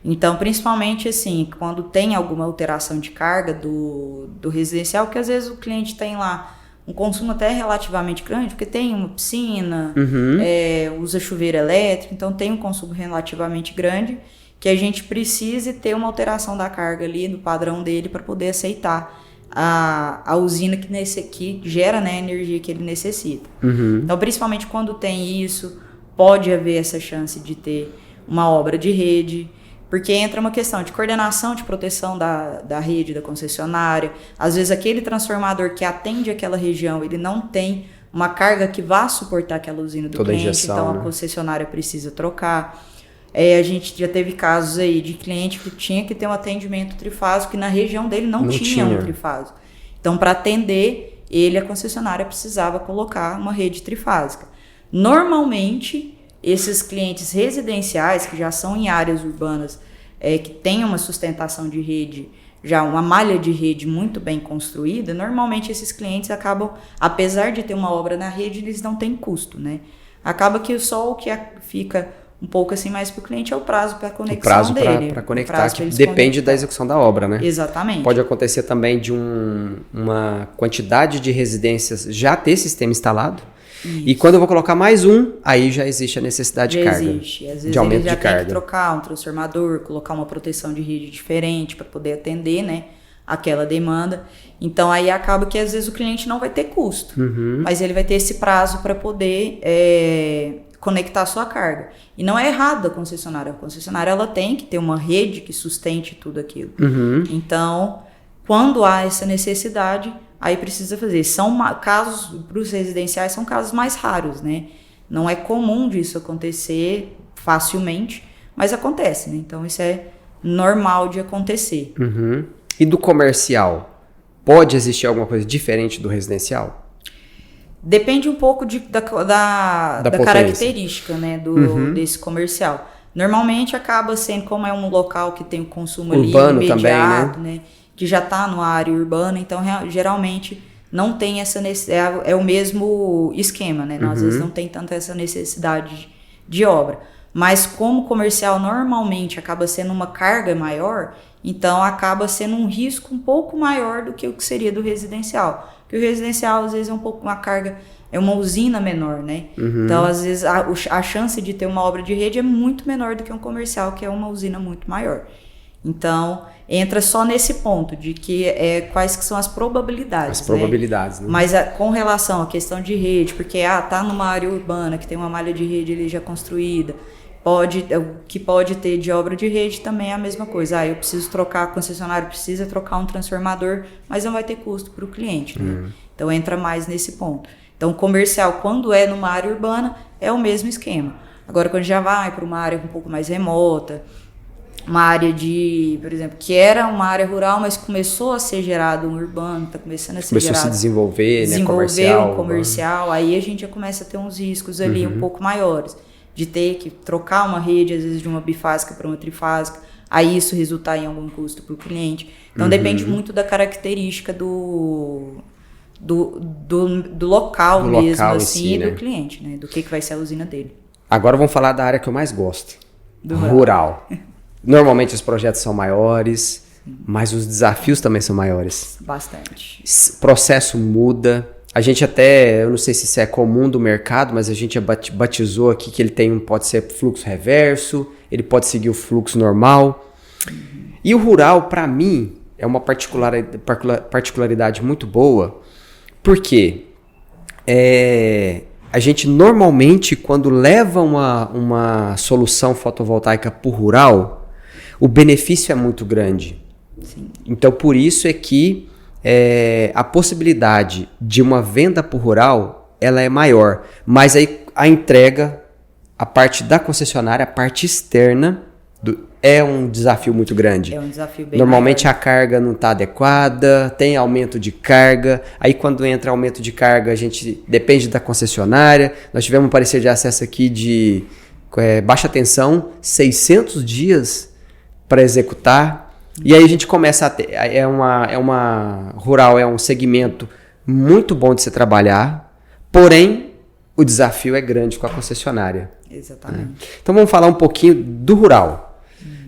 [SPEAKER 2] Então, principalmente assim, quando tem alguma alteração de carga do residencial, que às vezes o cliente tem lá um consumo até relativamente grande, porque tem uma piscina, usa chuveiro elétrico, então tem um consumo relativamente grande, que a gente precise ter uma alteração da carga ali, no padrão dele, para poder aceitar a usina que gera, né, a energia que ele necessita. Então, principalmente quando tem isso, pode haver essa chance de ter uma obra de rede, porque entra uma questão de coordenação de proteção da rede, da concessionária. Às vezes aquele transformador que atende aquela região, ele não tem uma carga que vá suportar aquela usina do cliente,
[SPEAKER 1] injeção,
[SPEAKER 2] então
[SPEAKER 1] né?
[SPEAKER 2] a concessionária precisa trocar. A gente já teve casos aí de cliente que tinha que ter um atendimento trifásico, que na região dele não tinha um trifásico. Então, para atender ele, a concessionária precisava colocar uma rede trifásica. Normalmente, esses clientes residenciais, que já são em áreas urbanas, que têm uma sustentação de rede, já uma malha de rede muito bem construída, normalmente esses clientes acabam, apesar de ter uma obra na rede, eles não têm custo, né? Acaba que só o que fica um pouco assim mais para o cliente é o prazo para a conexão dele.
[SPEAKER 1] Para conectar, que depende da execução da obra, né?
[SPEAKER 2] Exatamente.
[SPEAKER 1] Pode acontecer também de uma quantidade de residências já ter sistema instalado. Isso. E quando eu vou colocar mais aí já existe a necessidade de carga.
[SPEAKER 2] Existe. Às vezes
[SPEAKER 1] de aumento
[SPEAKER 2] ele já
[SPEAKER 1] de carga.
[SPEAKER 2] Tem que trocar um transformador, colocar uma proteção de rede diferente para poder atender, né, aquela demanda. Então aí acaba que às vezes o cliente não vai ter custo, mas ele vai ter esse prazo para poder conectar a sua carga. E não é errado a concessionária. A concessionária ela tem que ter uma rede que sustente tudo aquilo. Então, quando há essa necessidade, aí precisa fazer. São casos, para os residenciais, são casos mais raros, né? Não é comum disso acontecer facilmente, mas acontece, né? Então, isso é normal de acontecer.
[SPEAKER 1] E do comercial? Pode existir alguma coisa diferente do residencial?
[SPEAKER 2] Depende um pouco da característica, né, desse comercial. Normalmente acaba sendo, como é um local que tem o consumo
[SPEAKER 1] urbano
[SPEAKER 2] ali imediato,
[SPEAKER 1] também,
[SPEAKER 2] né, que já está numa área urbana, então geralmente não tem essa necessidade, é o mesmo esquema, né? Às vezes não tem tanta essa necessidade de obra. Mas como comercial normalmente acaba sendo uma carga maior, então acaba sendo um risco um pouco maior do que o que seria do residencial. Porque o residencial às vezes é um pouco uma carga, é uma usina menor, né? Então às vezes a chance de ter uma obra de rede é muito menor do que um comercial, que é uma usina muito maior. Então entra só nesse ponto de que quais que são as probabilidades.
[SPEAKER 1] As probabilidades, né?
[SPEAKER 2] Mas com relação à questão de rede, porque tá numa área urbana que tem uma malha de rede ali já construída, o que pode ter de obra de rede também é a mesma coisa. Eu preciso trocar, a concessionária precisa trocar um transformador, mas não vai ter custo para o cliente, né? Então entra mais nesse ponto. Então comercial, quando é numa área urbana, é o mesmo esquema. Agora quando já vai para uma área um pouco mais remota, uma área por exemplo, que era uma área rural, mas começou a ser gerado um urbano, está começando a ser gerado.
[SPEAKER 1] Começou a se desenvolver, né?
[SPEAKER 2] Comercial, aí a gente já começa a ter uns riscos ali um pouco maiores, de ter que trocar uma rede, às vezes de uma bifásica para uma trifásica, aí isso resultar em algum custo para o cliente. Então depende muito da característica do local mesmo, assim, si, né? Do cliente, né? Do que vai ser a usina dele.
[SPEAKER 1] Agora vamos falar da área que eu mais gosto. Do rural. Normalmente os projetos são maiores, mas os desafios também são maiores.
[SPEAKER 2] Bastante.
[SPEAKER 1] O processo muda, A gente até, eu não sei se isso é comum do mercado, mas a gente batizou aqui que ele pode ser fluxo reverso, ele pode seguir o fluxo normal. E o rural, para mim, é uma particularidade muito boa, porque a gente normalmente, quando leva uma solução fotovoltaica para o rural, o benefício é muito grande.
[SPEAKER 2] Sim.
[SPEAKER 1] Então, por isso é que a possibilidade de uma venda para o rural, ela é maior. Mas aí a entrega, a parte da concessionária, a parte externa, é um desafio muito grande.
[SPEAKER 2] É um desafio bem
[SPEAKER 1] Normalmente
[SPEAKER 2] maior.
[SPEAKER 1] A carga não está adequada, tem aumento de carga. Aí quando entra aumento de carga, a gente depende da concessionária. Nós tivemos um parecer de acesso aqui de baixa tensão, 600 dias para executar. E aí a gente começa a ter, rural é um segmento muito bom de se trabalhar, porém o desafio é grande com a concessionária.
[SPEAKER 2] Exatamente.
[SPEAKER 1] Então vamos falar um pouquinho do rural.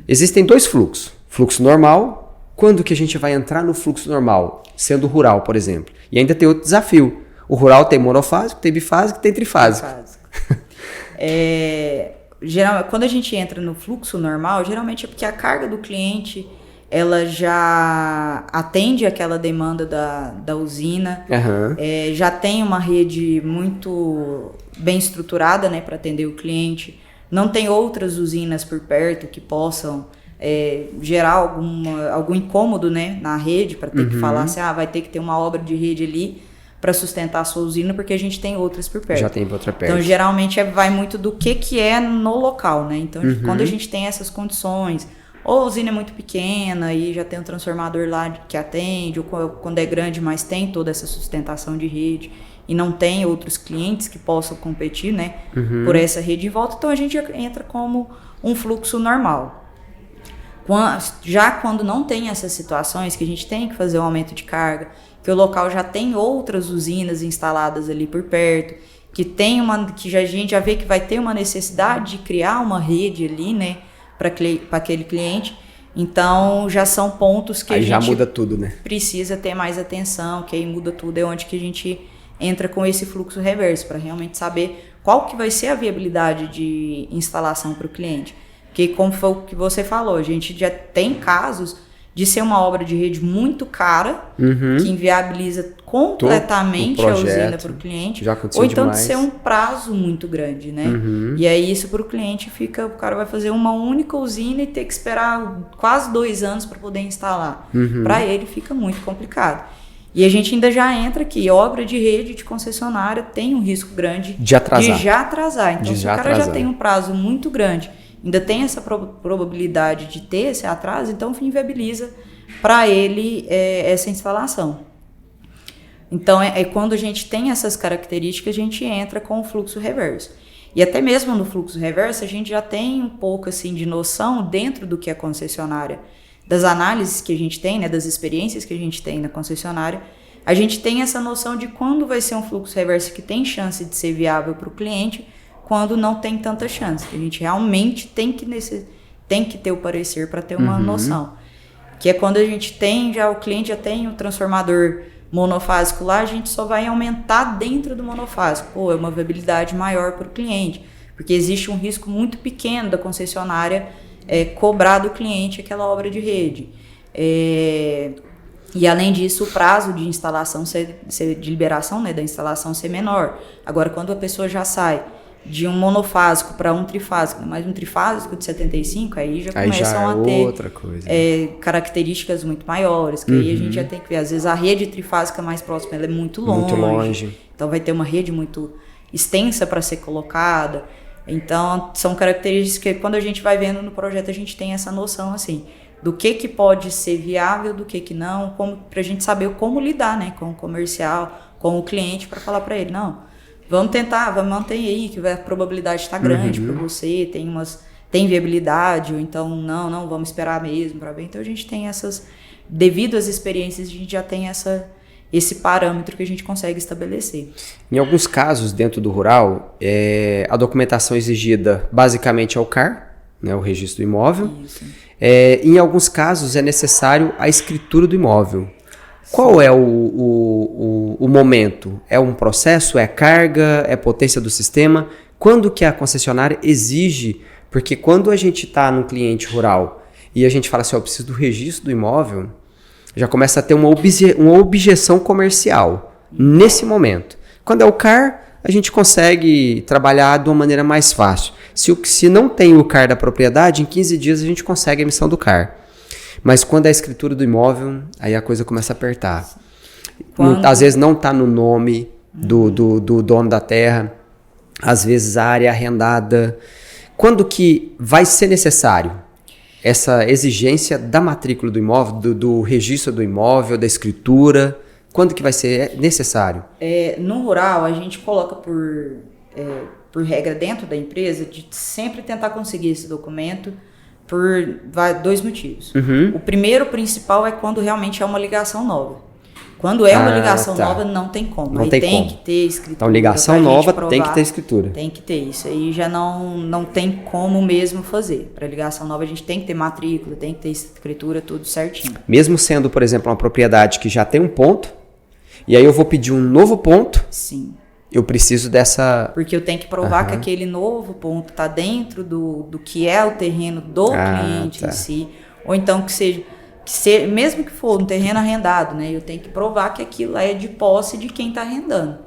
[SPEAKER 1] Existem dois fluxos. Fluxo normal, quando que a gente vai entrar no fluxo normal? Sendo rural, por exemplo. E ainda tem outro desafio. O rural tem monofásico, tem bifásico, tem trifásico.
[SPEAKER 2] Quando a gente entra no fluxo normal, geralmente é porque a carga do cliente ela já atende aquela demanda da usina, já tem uma rede muito bem estruturada, né, para atender o cliente, não tem outras usinas por perto que possam gerar algum incômodo, né, na rede, para ter que falar assim, vai ter que ter uma obra de rede ali para sustentar a sua usina, porque a gente tem outras por perto.
[SPEAKER 1] Já tem outra perto.
[SPEAKER 2] Então, geralmente, vai muito do que é no local, né? Então, quando a gente tem essas condições, ou a usina é muito pequena e já tem um transformador lá que atende, ou quando é grande, mas tem toda essa sustentação de rede e não tem outros clientes que possam competir, né, por essa rede em volta, então a gente entra como um fluxo normal. Já quando não tem essas situações, que a gente tem que fazer um aumento de carga, que o local já tem outras usinas instaladas ali por perto, que a gente já vê que vai ter uma necessidade de criar uma rede ali, né, para aquele cliente. Então já são pontos que
[SPEAKER 1] aí
[SPEAKER 2] a gente
[SPEAKER 1] já muda tudo, né?
[SPEAKER 2] Precisa ter mais atenção, que aí muda tudo, é onde que a gente entra com esse fluxo reverso, para realmente saber qual que vai ser a viabilidade de instalação para o cliente. Porque como foi o que você falou, a gente já tem casos de ser uma obra de rede muito cara, que inviabiliza completamente a usina para o cliente, ou então de ser um prazo muito grande, né? E aí isso para o cliente o cara vai fazer uma única usina e ter que esperar quase 2 anos para poder instalar. Para ele fica muito complicado. E a gente ainda já entra aqui, obra de rede de concessionária tem um risco grande de já atrasar. Então se o cara já tem um prazo muito grande, ainda tem essa probabilidade de ter esse atraso, então inviabiliza para ele essa instalação. Então, quando a gente tem essas características, a gente entra com o fluxo reverso. E até mesmo no fluxo reverso, a gente já tem um pouco assim, de noção dentro do que é concessionária, das análises que a gente tem, né, das experiências que a gente tem na concessionária, a gente tem essa noção de quando vai ser um fluxo reverso que tem chance de ser viável para o cliente, quando não tem tanta chance, que a gente realmente tem que ter o parecer para ter uma noção. Que é quando a gente tem, o cliente já tem o transformador monofásico lá, a gente só vai aumentar dentro do monofásico. É uma viabilidade maior para o cliente, porque existe um risco muito pequeno da concessionária cobrar do cliente aquela obra de rede. E além disso, o prazo de instalação, de liberação, né, da instalação ser menor. Agora, quando a pessoa já sai de um monofásico para um trifásico, mais um trifásico de 75, aí já começam a ter
[SPEAKER 1] outra coisa.
[SPEAKER 2] Características muito maiores, que aí a gente já tem que ver. Às vezes a rede trifásica mais próxima ela é muito longe, então vai ter uma rede muito extensa para ser colocada. Então são características que quando a gente vai vendo no projeto a gente tem essa noção assim, do que pode ser viável, do que não, para a gente saber como lidar, né, com o comercial, com o cliente, para falar para ele, não, vamos manter aí, que a probabilidade está grande para você, tem viabilidade, ou então não, vamos esperar mesmo para ver. Então a gente tem devido às experiências, a gente já tem esse parâmetro que a gente consegue estabelecer.
[SPEAKER 1] Em alguns casos, dentro do rural, a documentação exigida basicamente é o CAR, né, o registro do imóvel.
[SPEAKER 2] Isso.
[SPEAKER 1] Em alguns casos é necessário a escritura do imóvel. Qual é o momento? É um processo? É carga? É potência do sistema? Quando que a concessionária exige? Porque quando a gente está no cliente rural e a gente fala assim, eu preciso do registro do imóvel, já começa a ter uma objeção comercial nesse momento. Quando é o CAR, a gente consegue trabalhar de uma maneira mais fácil. Se não tem o CAR da propriedade, em 15 dias a gente consegue a emissão do CAR. Mas quando é a escritura do imóvel, aí a coisa começa a apertar. Às vezes não está no nome do dono da terra, às vezes a área é arrendada. Quando que vai ser necessário essa exigência da matrícula do imóvel, do registro do imóvel, da escritura? Quando que vai ser necessário?
[SPEAKER 2] No rural, a gente coloca por regra dentro da empresa de sempre tentar conseguir esse documento por 2 motivos. O primeiro principal é quando realmente é uma ligação nova. Quando é uma ligação nova, não tem como. Aí tem que ter escritura.
[SPEAKER 1] Então, ligação nova tem que ter escritura.
[SPEAKER 2] Tem que ter isso. Aí já não tem como mesmo fazer. Para ligação nova, a gente tem que ter matrícula, tem que ter escritura, tudo certinho.
[SPEAKER 1] Mesmo sendo, por exemplo, uma propriedade que já tem um ponto, e aí eu vou pedir um novo ponto.
[SPEAKER 2] Sim.
[SPEAKER 1] Eu preciso dessa...
[SPEAKER 2] Porque eu tenho que provar que aquele novo ponto está dentro do que é o terreno do cliente em si. Ou então que seja, mesmo que for um terreno arrendado, né? Eu tenho que provar que aquilo é de posse de quem está arrendando.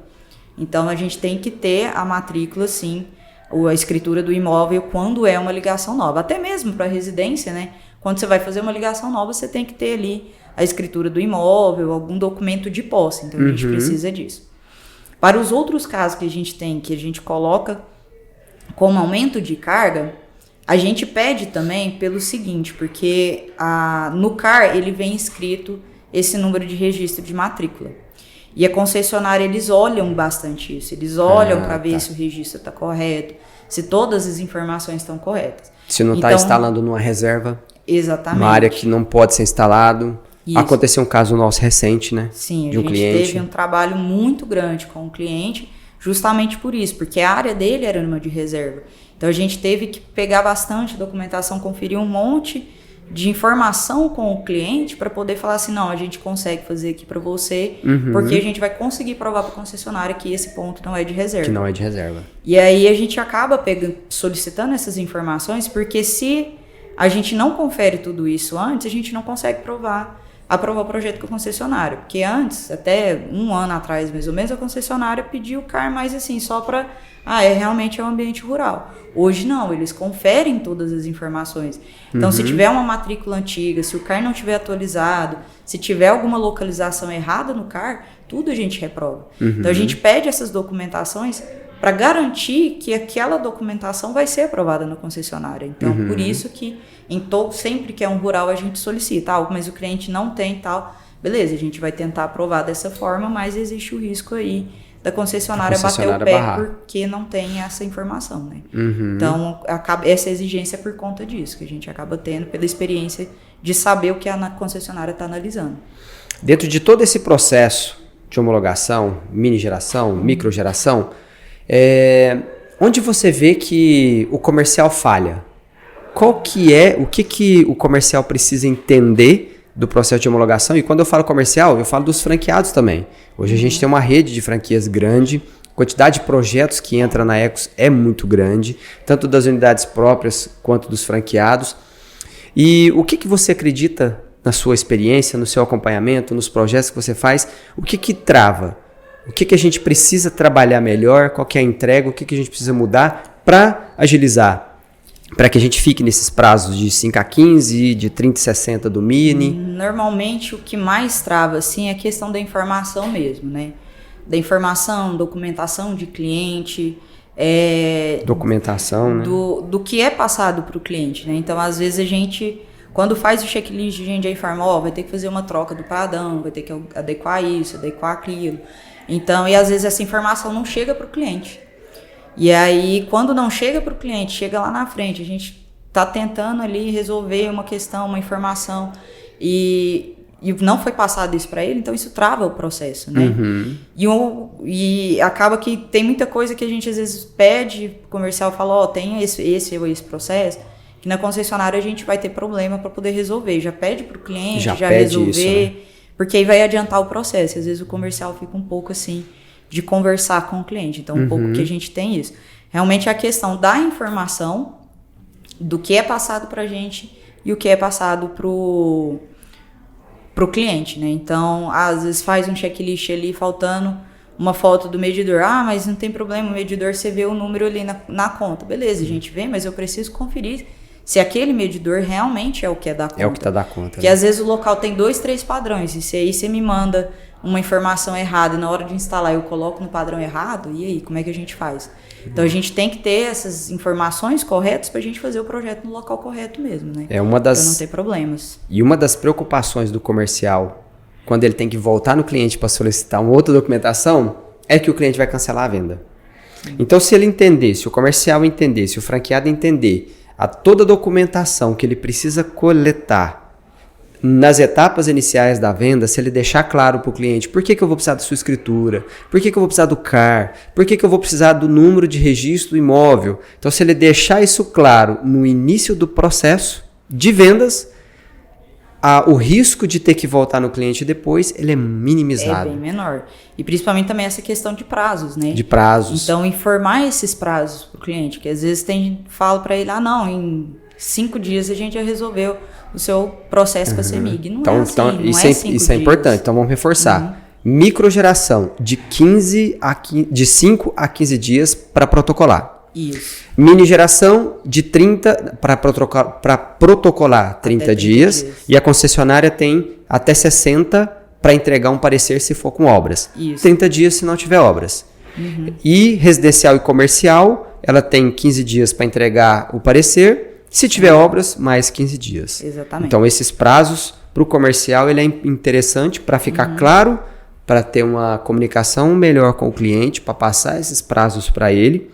[SPEAKER 2] Então a gente tem que ter a matrícula, sim, ou a escritura do imóvel quando é uma ligação nova. Até mesmo para residência, né? Quando você vai fazer uma ligação nova, você tem que ter ali a escritura do imóvel, algum documento de posse. Então a gente precisa disso. Para os outros casos que a gente tem, que a gente coloca como aumento de carga, a gente pede também pelo seguinte, porque no CAR ele vem escrito esse número de registro de matrícula. E a concessionária, eles olham bastante isso, eles olham para ver se o registro está correto, se todas as informações estão corretas.
[SPEAKER 1] Se não está instalando numa reserva,
[SPEAKER 2] exatamente,
[SPEAKER 1] uma área que não pode ser instalado. Isso. Aconteceu um caso nosso recente, né?
[SPEAKER 2] Sim,
[SPEAKER 1] de um cliente.
[SPEAKER 2] A gente teve um trabalho muito grande com o cliente, justamente por isso, porque a área dele era numa de reserva. Então a gente teve que pegar bastante documentação, conferir um monte de informação com o cliente para poder falar assim, não, a gente consegue fazer aqui para você, porque a gente vai conseguir provar para a concessionária que esse ponto não é de reserva.
[SPEAKER 1] Que não é de reserva.
[SPEAKER 2] E aí a gente acaba solicitando essas informações, porque se a gente não confere tudo isso antes, a gente não consegue aprovar o projeto com a concessionária. Porque antes, até 1 ano atrás mais ou menos, a concessionária pediu o CAR mais assim, só para... realmente é um ambiente rural. Hoje não, eles conferem todas as informações. Então, se tiver uma matrícula antiga, se o CAR não tiver atualizado, se tiver alguma localização errada no CAR, tudo a gente reprova. Então, a gente pede essas documentações para garantir que aquela documentação vai ser aprovada na concessionária. Então, por isso que sempre que é um rural a gente solicita, mas o cliente não tem tal, beleza, a gente vai tentar aprovar dessa forma, mas existe o risco aí da concessionária bater o pé porque não tem essa informação, né? Então, essa exigência é por conta disso, que a gente acaba tendo pela experiência de saber o que a concessionária está analisando.
[SPEAKER 1] Dentro de todo esse processo de homologação, mini geração, micro geração, onde você vê que o comercial falha? O que o comercial precisa entender do processo de homologação? E quando eu falo comercial, eu falo dos franqueados também. Hoje a gente tem uma rede de franquias grande, a quantidade de projetos que entra na Ecos é muito grande, tanto das unidades próprias quanto dos franqueados. E o que você acredita na sua experiência, no seu acompanhamento, nos projetos que você faz, o que trava? O que a gente precisa trabalhar melhor? Qual que é a entrega? O que a gente precisa mudar para agilizar? Para que a gente fique nesses prazos de 5 a 15, de 30 a 60 do mini?
[SPEAKER 2] Normalmente o que mais trava assim, é a questão da informação mesmo, né? Da informação, documentação de cliente.
[SPEAKER 1] Documentação, né?
[SPEAKER 2] Do que é passado para o cliente, né? Então, às vezes a gente, quando faz o checklist, a gente já informa, vai ter que fazer uma troca do padrão, vai ter que adequar isso, adequar aquilo. Então, e às vezes essa informação não chega para o cliente. E aí, quando não chega para o cliente, chega lá na frente, a gente está tentando ali resolver uma questão, uma informação, e não foi passado isso para ele, então isso trava o processo, né? E acaba que tem muita coisa que a gente às vezes pede, o comercial fala, tem esse processo, que na concessionária a gente vai ter problema para poder resolver. Já pede para o cliente, já resolver, isso, né? porque aí vai adiantar o processo. E às vezes o comercial fica um pouco assim, de conversar com o cliente. Então, um pouco que a gente tem isso. Realmente a questão da informação, do que é passado para a gente e o que é passado pro cliente, né? Então, às vezes faz um checklist ali faltando uma foto do medidor. Ah, mas não tem problema, o medidor você vê o número ali na conta. Beleza, a gente vê, mas eu preciso conferir se aquele medidor realmente é o que é da conta.
[SPEAKER 1] É o que tá da conta.
[SPEAKER 2] Porque às vezes o local tem 2, 3 padrões, e se aí você me manda uma informação errada e na hora de instalar eu coloco no padrão errado, e aí, como é que a gente faz? Então a gente tem que ter essas informações corretas pra gente fazer o projeto no local correto mesmo, né?
[SPEAKER 1] É uma das...
[SPEAKER 2] Pra não ter problemas.
[SPEAKER 1] E uma das preocupações do comercial, quando ele tem que voltar no cliente para solicitar uma outra documentação, é que o cliente vai cancelar a venda. Então, se ele entender, se o comercial entender, se o franqueado entender toda a documentação que ele precisa coletar nas etapas iniciais da venda, se ele deixar claro para o cliente por que eu vou precisar da sua escritura, por que eu vou precisar do CAR, por que eu vou precisar do número de registro do imóvel. Então, se ele deixar isso claro no início do processo de vendas, o risco de ter que voltar no cliente depois, ele é minimizado.
[SPEAKER 2] É bem menor. E principalmente também essa questão de prazos, né?
[SPEAKER 1] De prazos.
[SPEAKER 2] Então, informar esses prazos para o cliente, que às vezes fala para ele, não, em 5 dias a gente já resolveu o seu processo com a CEMIG. Não é assim, não
[SPEAKER 1] isso
[SPEAKER 2] é
[SPEAKER 1] é
[SPEAKER 2] 5
[SPEAKER 1] isso é
[SPEAKER 2] dias.
[SPEAKER 1] importante, então vamos reforçar. Microgeração de 5 a 15 dias para protocolar.
[SPEAKER 2] Isso.
[SPEAKER 1] Mini geração de 30 para protocolar 30 dias e a concessionária tem até 60 para entregar um parecer se for com obras.
[SPEAKER 2] Isso.
[SPEAKER 1] 30 dias se não tiver obras. E residencial e comercial, ela tem 15 dias para entregar o parecer, se tiver obras, mais 15 dias.
[SPEAKER 2] Exatamente.
[SPEAKER 1] Então esses prazos para o comercial ele é interessante para ficar claro, para ter uma comunicação melhor com o cliente, para passar esses prazos para ele.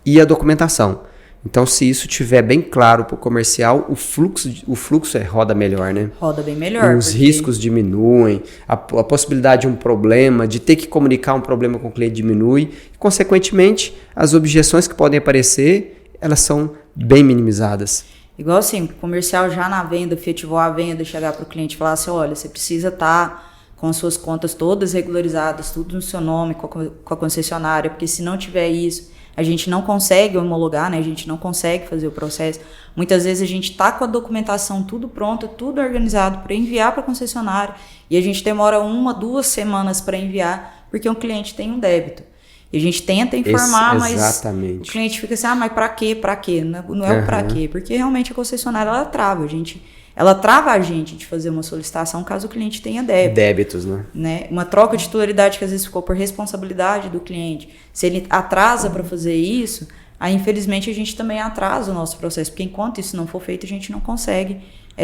[SPEAKER 1] E a documentação. Então, se isso estiver bem claro para o comercial, o fluxo roda melhor, né?
[SPEAKER 2] Roda bem melhor.
[SPEAKER 1] Os riscos diminuem, a possibilidade de um problema, de ter que comunicar um problema com o cliente diminui. E, consequentemente, as objeções que podem aparecer, elas são bem minimizadas.
[SPEAKER 2] Igual assim, o comercial já na venda, efetivou a venda, chegar para o cliente e falar assim, olha, você precisa estar com as suas contas todas regularizadas, tudo no seu nome, com a concessionária, porque se não tiver isso, a gente não consegue homologar, né? A gente não consegue fazer o processo. Muitas vezes a gente está com a documentação tudo pronta, tudo organizado para enviar para a concessionária e a gente demora 1, 2 semanas para enviar porque o cliente tem um débito. E a gente tenta informar, mas o cliente fica assim, mas para quê? Para quê? Não é o para quê, porque realmente a concessionária ela trava a gente de fazer uma solicitação caso o cliente tenha débito.
[SPEAKER 1] Débitos,
[SPEAKER 2] né? Uma troca de titularidade que às vezes ficou por responsabilidade do cliente. Se ele atrasa para fazer isso, aí infelizmente a gente também atrasa o nosso processo, porque enquanto isso não for feito, a gente não consegue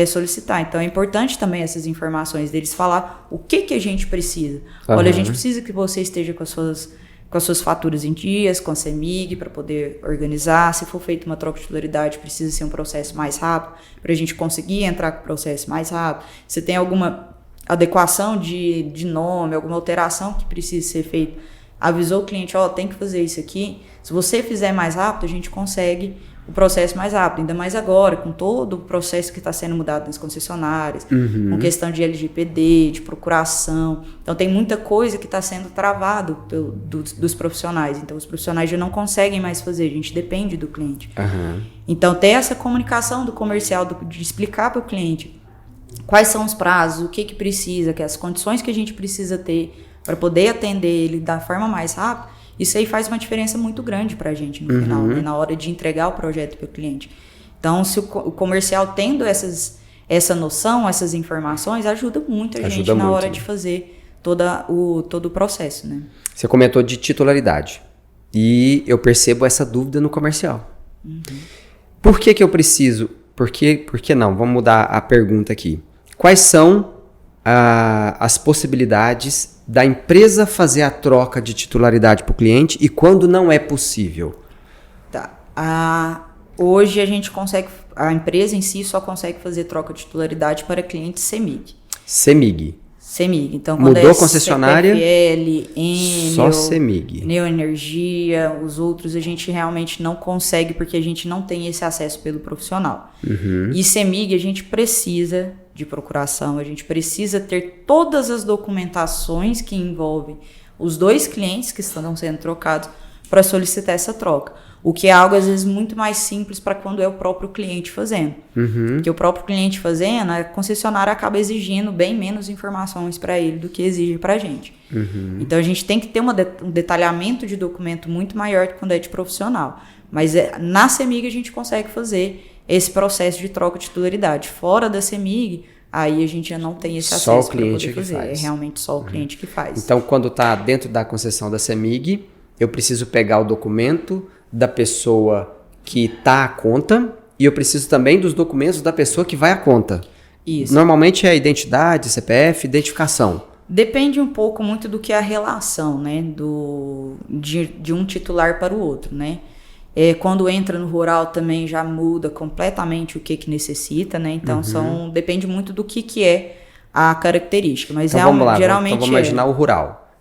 [SPEAKER 2] solicitar. Então é importante também essas informações deles falar o que a gente precisa. Olha, a gente precisa que você esteja com as suas faturas em dias, com a CEMIG, para poder organizar. Se for feita uma troca de titularidade, precisa ser um processo mais rápido, para a gente conseguir entrar com o processo mais rápido. Se tem alguma adequação de nome, alguma alteração que precisa ser feita, avisou o cliente, tem que fazer isso aqui. Se você fizer mais rápido, a gente consegue o processo mais rápido, ainda mais agora, com todo o processo que está sendo mudado nas concessionárias, com questão de LGPD, de procuração. Então, tem muita coisa que está sendo travado dos profissionais. Então, os profissionais já não conseguem mais fazer, a gente depende do cliente. Então, ter essa comunicação do comercial, de explicar para o cliente quais são os prazos, o que precisa, que as condições que a gente precisa ter para poder atender ele da forma mais rápida, isso aí faz uma diferença muito grande para a gente no final, né? Na hora de entregar o projeto para o cliente. Então, se o comercial tendo essa noção, essas informações, ajuda muito a gente na hora de fazer todo o processo, né?
[SPEAKER 1] Você comentou de titularidade e eu percebo essa dúvida no comercial. Por que eu preciso? Por que não? Vamos mudar a pergunta aqui. Quais são as possibilidades da empresa fazer a troca de titularidade para o cliente e quando não é possível?
[SPEAKER 2] Tá. Hoje a empresa em si só consegue fazer troca de titularidade para clientes CEMIG.
[SPEAKER 1] CEMIG.
[SPEAKER 2] Então, quando
[SPEAKER 1] mudou a concessionária,
[SPEAKER 2] CPFL, Enel,
[SPEAKER 1] só CEMIG.
[SPEAKER 2] Neoenergia, os outros a gente realmente não consegue porque a gente não tem esse acesso pelo profissional. E CEMIG a gente precisa de procuração, a gente precisa ter todas as documentações que envolvem os dois clientes que estão sendo trocados para solicitar essa troca. O que é algo, às vezes, muito mais simples para quando é o próprio cliente fazendo. Porque o próprio cliente fazendo, a concessionária acaba exigindo bem menos informações para ele do que exige para a gente. Então, a gente tem que ter um detalhamento de documento muito maior do que quando é de profissional. Mas na CEMIG a gente consegue fazer esse processo de troca de titularidade. Fora da CEMIG, aí a gente já não tem esse acesso para poder fazer. É realmente só o cliente que faz.
[SPEAKER 1] Então, quando está dentro da concessão da CEMIG, eu preciso pegar o documento da pessoa que está à conta e eu preciso também dos documentos da pessoa que vai à conta.
[SPEAKER 2] Isso.
[SPEAKER 1] Normalmente é identidade, CPF, identificação.
[SPEAKER 2] Depende um pouco muito do que é a relação, né, de um titular para o outro, né? Quando entra no rural também já muda completamente o que necessita, né? Então depende muito do que é a característica. Mas
[SPEAKER 1] então, vamos lá,
[SPEAKER 2] geralmente
[SPEAKER 1] vamos imaginar o rural.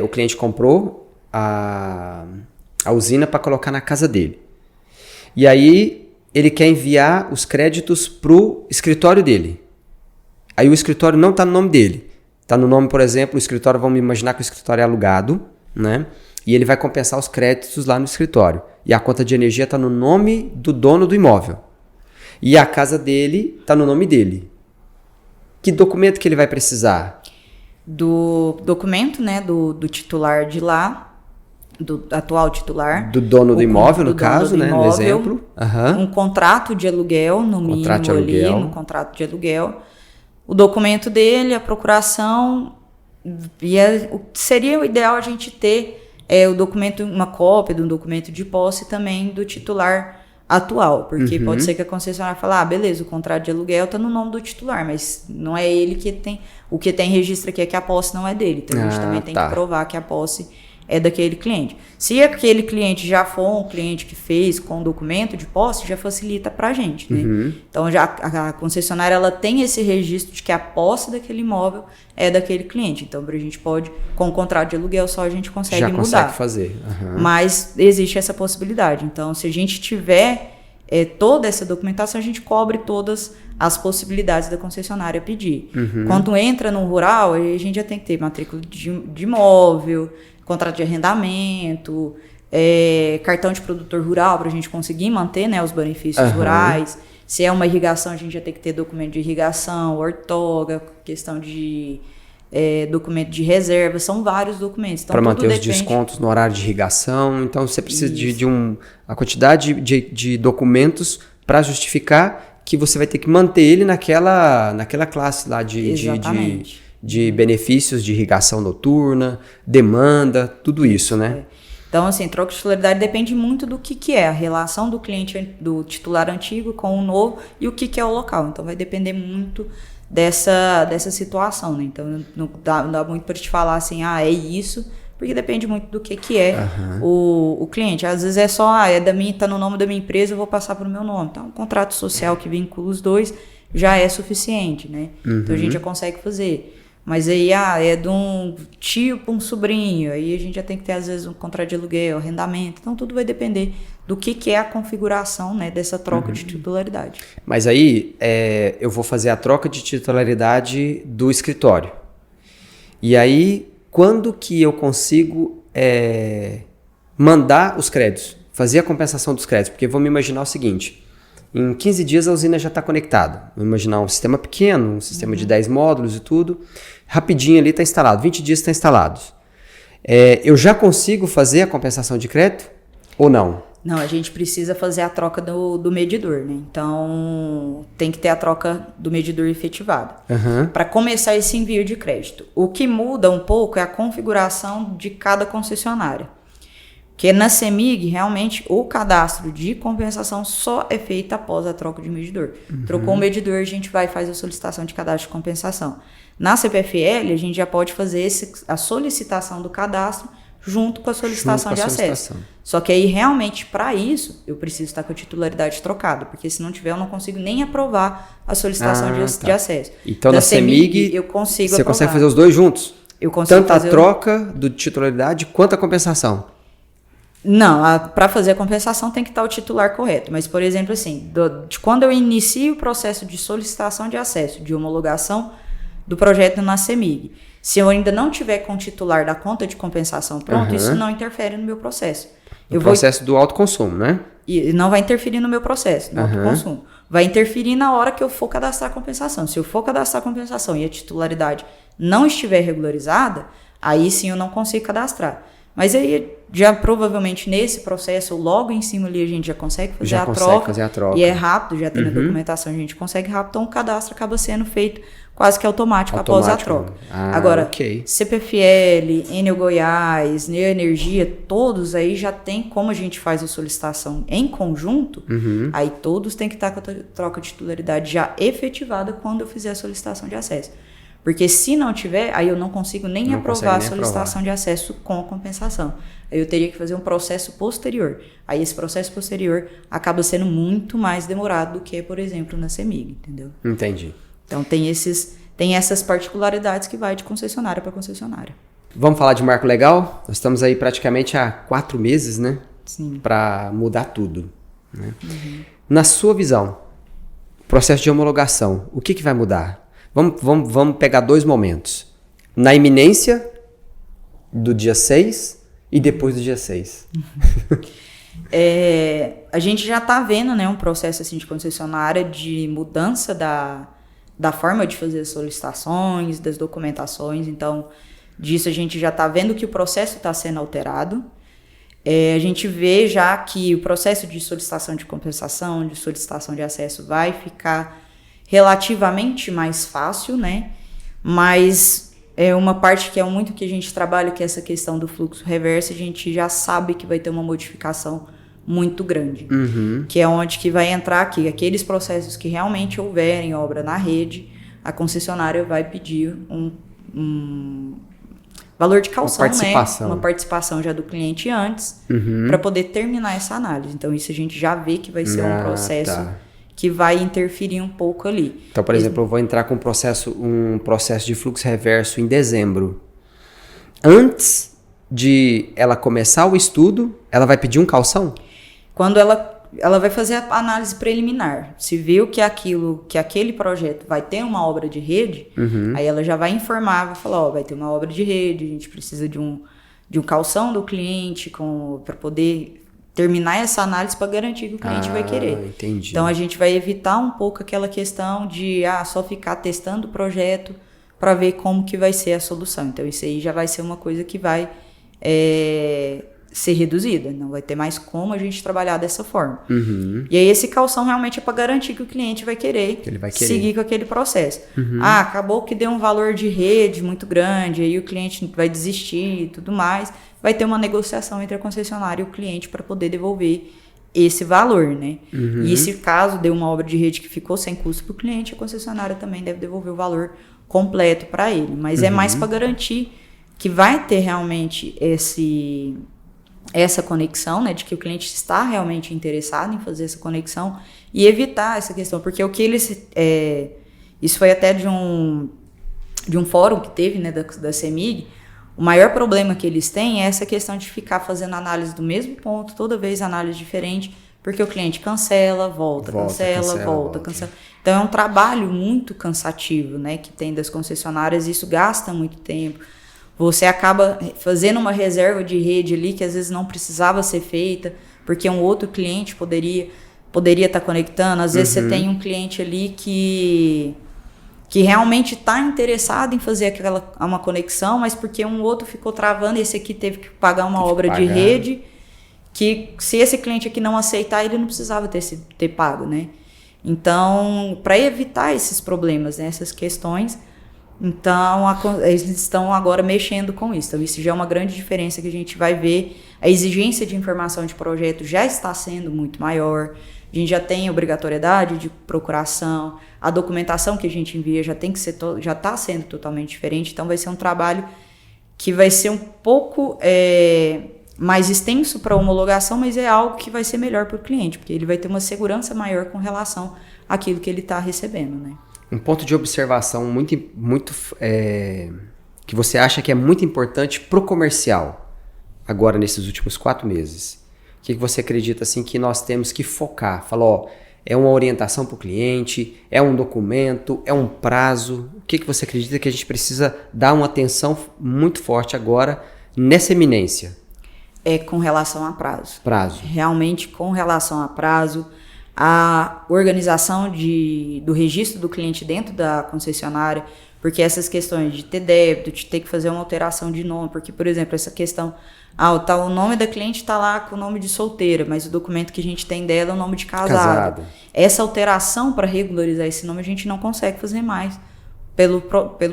[SPEAKER 1] O cliente comprou a usina para colocar na casa dele. E aí ele quer enviar os créditos para o escritório dele. Aí o escritório não está no nome dele. Está no nome, por exemplo, o escritório, vamos imaginar que o escritório é alugado, né? E ele vai compensar os créditos lá no escritório. E a conta de energia está no nome do dono do imóvel. E a casa dele está no nome dele. Que documento que ele vai precisar?
[SPEAKER 2] Do documento, né, do titular de lá, do atual titular.
[SPEAKER 1] Do dono do imóvel, no caso, né, no exemplo.
[SPEAKER 2] Um contrato de aluguel, no mínimo ali, no contrato de aluguel. O documento dele, a procuração, seria o ideal a gente ter o documento, uma cópia do documento de posse também do titular atual, porque pode ser que a concessionária fale, beleza, o contrato de aluguel está no nome do titular, mas não é ele que tem, o que tem registro aqui é que a posse não é dele, então a gente também tem que provar que a posse é daquele cliente. Se aquele cliente já for um cliente que fez com documento de posse, já facilita para a gente, né? Então, já a concessionária ela tem esse registro de que a posse daquele imóvel é daquele cliente. Então, a gente pode, com o contrato de aluguel só, a gente consegue mudar. Já consegue
[SPEAKER 1] fazer.
[SPEAKER 2] Mas existe essa possibilidade. Então, se a gente tiver toda essa documentação, a gente cobre todas as possibilidades da concessionária pedir. Quando entra no rural, a gente já tem que ter matrícula de imóvel, contrato de arrendamento, cartão de produtor rural para a gente conseguir manter, né, os benefícios rurais. Se é uma irrigação, a gente já tem que ter documento de irrigação, ortoga, questão de documento de reserva, são vários documentos. Então,
[SPEAKER 1] para manter os descontos no horário de irrigação, então você precisa de uma quantidade de documentos para justificar que você vai ter que manter ele naquela classe lá de benefícios de irrigação noturna, demanda, tudo isso, né?
[SPEAKER 2] Então, assim, troca de titularidade depende muito do que é a relação do cliente, do titular antigo com o novo e o que é o local. Então, vai depender muito dessa situação, né? Então, não dá muito para te falar assim, é isso, porque depende muito do que é o cliente. Às vezes é só, tá no nome da minha empresa, eu vou passar para o meu nome. Então, um contrato social que vincula os dois já é suficiente, né? Então, a gente já consegue fazer. Mas aí, é de um tio para um sobrinho, aí a gente já tem que ter, às vezes, um contrato de aluguel, arrendamento. Então, tudo vai depender do que é a configuração, né, dessa troca de titularidade.
[SPEAKER 1] Mas aí, eu vou fazer a troca de titularidade do escritório. E aí, quando que eu consigo mandar os créditos? Fazer a compensação dos créditos? Porque vamos imaginar o seguinte... Em 15 dias a usina já está conectada. Vamos imaginar um sistema pequeno, um sistema de 10 módulos e tudo. Rapidinho ali está instalado, 20 dias está instalado. Eu já consigo fazer a compensação de crédito ou não?
[SPEAKER 2] Não, a gente precisa fazer a troca do medidor, né? Então, tem que ter a troca do medidor efetivado. Para começar esse envio de crédito. O que muda um pouco é a configuração de cada concessionária. Porque na CEMIG, realmente, o cadastro de compensação só é feito após a troca de medidor. Trocou o medidor, a gente vai e faz a solicitação de cadastro de compensação. Na CPFL, a gente já pode fazer a solicitação do cadastro junto com a solicitação de acesso. Só que aí, realmente, para isso, eu preciso estar com a titularidade trocada, porque se não tiver, eu não consigo nem aprovar a solicitação de acesso.
[SPEAKER 1] Então, na CEMIG,
[SPEAKER 2] eu consigo
[SPEAKER 1] você
[SPEAKER 2] aprovar.
[SPEAKER 1] consegue fazer os dois juntos?
[SPEAKER 2] Eu consigo
[SPEAKER 1] tanto a troca do titularidade quanto a compensação.
[SPEAKER 2] Não, para fazer a compensação tem que estar o titular correto. Mas, por exemplo, assim, de quando eu inicio o processo de solicitação de acesso, de homologação do projeto na CEMIG, se eu ainda não tiver com o titular da conta de compensação pronto, isso não interfere no meu processo.
[SPEAKER 1] O processo do autoconsumo, né?
[SPEAKER 2] E não vai interferir no meu processo, no autoconsumo. Vai interferir na hora que eu for cadastrar a compensação. Se eu for cadastrar a compensação e a titularidade não estiver regularizada, aí sim eu não consigo cadastrar. Mas aí, já provavelmente nesse processo, logo em cima ali, a gente já consegue fazer a troca. E é rápido, já tem a documentação, a gente consegue rápido. Então, o cadastro acaba sendo feito quase que automático após a troca. Agora, CPFL, Enel Goiás, Neoenergia, todos aí já tem como a gente faz a solicitação em conjunto, aí todos têm que estar com a troca de titularidade já efetivada quando eu fizer a solicitação de acesso. Porque se não tiver, aí eu não consigo nem aprovar a solicitação de acesso com a compensação. Aí eu teria que fazer um processo posterior. Aí esse processo posterior acaba sendo muito mais demorado do que, por exemplo, na CEMIG, entendeu?
[SPEAKER 1] Entendi.
[SPEAKER 2] Então tem essas particularidades que vai de concessionária para concessionária.
[SPEAKER 1] Vamos falar de marco legal? Nós estamos aí praticamente há 4 meses, né?
[SPEAKER 2] Sim.
[SPEAKER 1] Para mudar tudo. Né? Na sua visão, processo de homologação, o que vai mudar? Vamos pegar 2 momentos. Na iminência do dia 6 e depois do dia 6.
[SPEAKER 2] A gente já está vendo, né, um processo assim, de concessionária de mudança da forma de fazer as solicitações, das documentações. Então, disso a gente já está vendo que o processo está sendo alterado. A gente vê já que o processo de solicitação de compensação, de solicitação de acesso vai ficar relativamente mais fácil, né? Mas é uma parte que é muito que a gente trabalha, que é essa questão do fluxo reverso, a gente já sabe que vai ter uma modificação muito grande. Que é onde que vai entrar aqui, aqueles processos que realmente houverem obra na rede, a concessionária vai pedir um valor de calção, uma participação já do cliente antes, para poder terminar essa análise. Então isso a gente já vê que vai ser um processo que vai interferir um pouco ali.
[SPEAKER 1] Então, por exemplo, eu vou entrar com um processo de fluxo reverso em dezembro. Antes de ela começar o estudo, ela vai pedir um calção?
[SPEAKER 2] Quando ela vai fazer a análise preliminar. Se viu que aquele projeto vai ter uma obra de rede, aí ela já vai informar, vai falar, vai ter uma obra de rede, a gente precisa de um calção do cliente para poder terminar essa análise para garantir que o cliente vai querer.
[SPEAKER 1] Entendi.
[SPEAKER 2] Então a gente vai evitar um pouco aquela questão de só ficar testando o projeto para ver como que vai ser a solução. Então isso aí já vai ser uma coisa que vai ser reduzida, não vai ter mais como a gente trabalhar dessa forma. E aí esse calção realmente é para garantir que o cliente vai querer, seguir com aquele processo. Acabou que deu um valor de rede muito grande, aí o cliente vai desistir e tudo mais, vai ter uma negociação entre a concessionária e o cliente para poder devolver esse valor, né? E se caso deu uma obra de rede que ficou sem custo para o cliente, a concessionária também deve devolver o valor completo para ele, mas é mais para garantir que vai ter realmente essa conexão, né, de que o cliente está realmente interessado em fazer essa conexão e evitar essa questão, porque o que eles... isso foi até de um fórum que teve, né, da CEMIG. O maior problema que eles têm é essa questão de ficar fazendo análise do mesmo ponto, toda vez análise diferente, porque o cliente cancela, volta. Então é um trabalho muito cansativo, né, que tem das concessionárias, e isso gasta muito tempo. Você acaba fazendo uma reserva de rede ali que às vezes não precisava ser feita, porque um outro cliente poderia estar conectando. Às vezes você tem um cliente ali que realmente está interessado em fazer uma conexão, mas porque um outro ficou travando, e esse aqui teve que pagar uma obra de rede, que se esse cliente aqui não aceitar, ele não precisava ter pago, né? Então, para evitar esses problemas, né, essas questões, então eles estão agora mexendo com isso. Então, isso já é uma grande diferença que a gente vai ver. A exigência de informação de projeto já está sendo muito maior. A gente já tem obrigatoriedade de procuração, a documentação que a gente envia já está sendo totalmente diferente, então vai ser um trabalho que vai ser um pouco mais extenso para a homologação, mas é algo que vai ser melhor para o cliente, porque ele vai ter uma segurança maior com relação àquilo que ele está recebendo, né?
[SPEAKER 1] Um ponto de observação muito que você acha que é muito importante para o comercial. agora nesses últimos 4 meses? O que você acredita assim que nós temos que focar? Fala, ó, é uma orientação para o cliente, é um documento, é um prazo? O que você acredita que a gente precisa dar uma atenção muito forte agora nessa eminência?
[SPEAKER 2] Com relação a prazo.
[SPEAKER 1] Prazo.
[SPEAKER 2] Realmente, com relação a prazo, a organização do registro do cliente dentro da concessionária, porque essas questões de ter débito, de ter que fazer uma alteração de nome, porque, por exemplo, essa questão, o nome da cliente está lá com o nome de solteira, mas o documento que a gente tem dela é o nome de casada. Essa alteração para regularizar esse nome a gente não consegue fazer mais pelo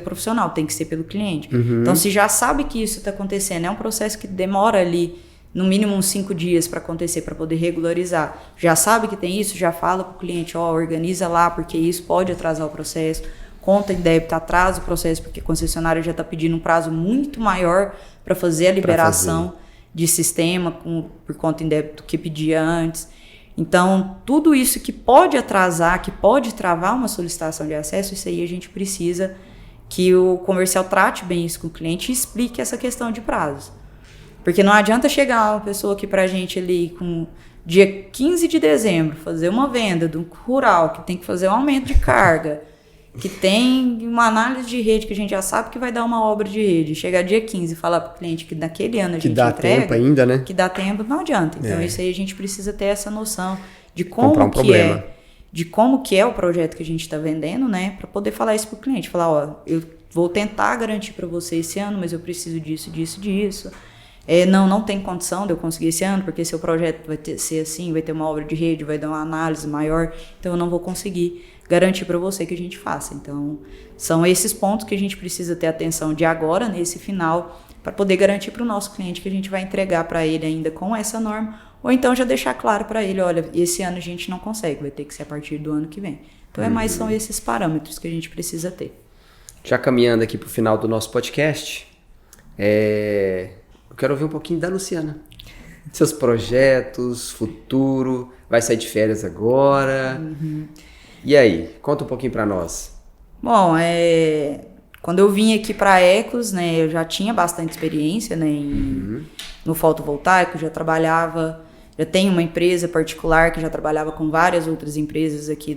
[SPEAKER 2] profissional, tem que ser pelo cliente. Então, se já sabe que isso está acontecendo, é um processo que demora ali no mínimo uns 5 dias para acontecer, para poder regularizar. Já sabe que tem isso, já fala para o cliente, organiza lá, porque isso pode atrasar o processo. Conta em débito atrasa o processo, porque a concessionária já está pedindo um prazo muito maior para fazer a liberação de sistema por conta em débito que pedia antes. Então, tudo isso que pode atrasar, que pode travar uma solicitação de acesso, isso aí a gente precisa que o comercial trate bem isso com o cliente e explique essa questão de prazos. Porque não adianta chegar uma pessoa aqui pra gente ali com dia 15 de dezembro, fazer uma venda de um rural que tem que fazer um aumento de carga, que tem uma análise de rede que a gente já sabe que vai dar uma obra de rede. Chegar dia 15 e falar pro cliente que naquele ano a gente entrega... Que dá
[SPEAKER 1] tempo ainda, né?
[SPEAKER 2] Que dá tempo, não adianta. Então isso aí a gente precisa ter essa noção de como que é o projeto que a gente está vendendo, né? Para poder falar isso pro cliente. Falar, eu vou tentar garantir para você esse ano, mas eu preciso disso, disso, disso. Não tem condição de eu conseguir esse ano, porque seu projeto vai ser assim, vai ter uma obra de rede, vai dar uma análise maior, então eu não vou conseguir garantir para você que a gente faça. Então, são esses pontos que a gente precisa ter atenção de agora, nesse final, para poder garantir para o nosso cliente que a gente vai entregar para ele ainda com essa norma, ou então já deixar claro para ele, olha, esse ano a gente não consegue, vai ter que ser a partir do ano que vem. Então, são esses parâmetros que a gente precisa ter.
[SPEAKER 1] Já caminhando aqui para o final do nosso podcast, eu quero ouvir um pouquinho da Luciana. Seus projetos, futuro, vai sair de férias agora. E aí, conta um pouquinho para nós.
[SPEAKER 2] Bom, quando eu vim aqui para a Ecos, né, eu já tinha bastante experiência, né, no fotovoltaico, já tenho uma empresa particular que já trabalhava com várias outras empresas aqui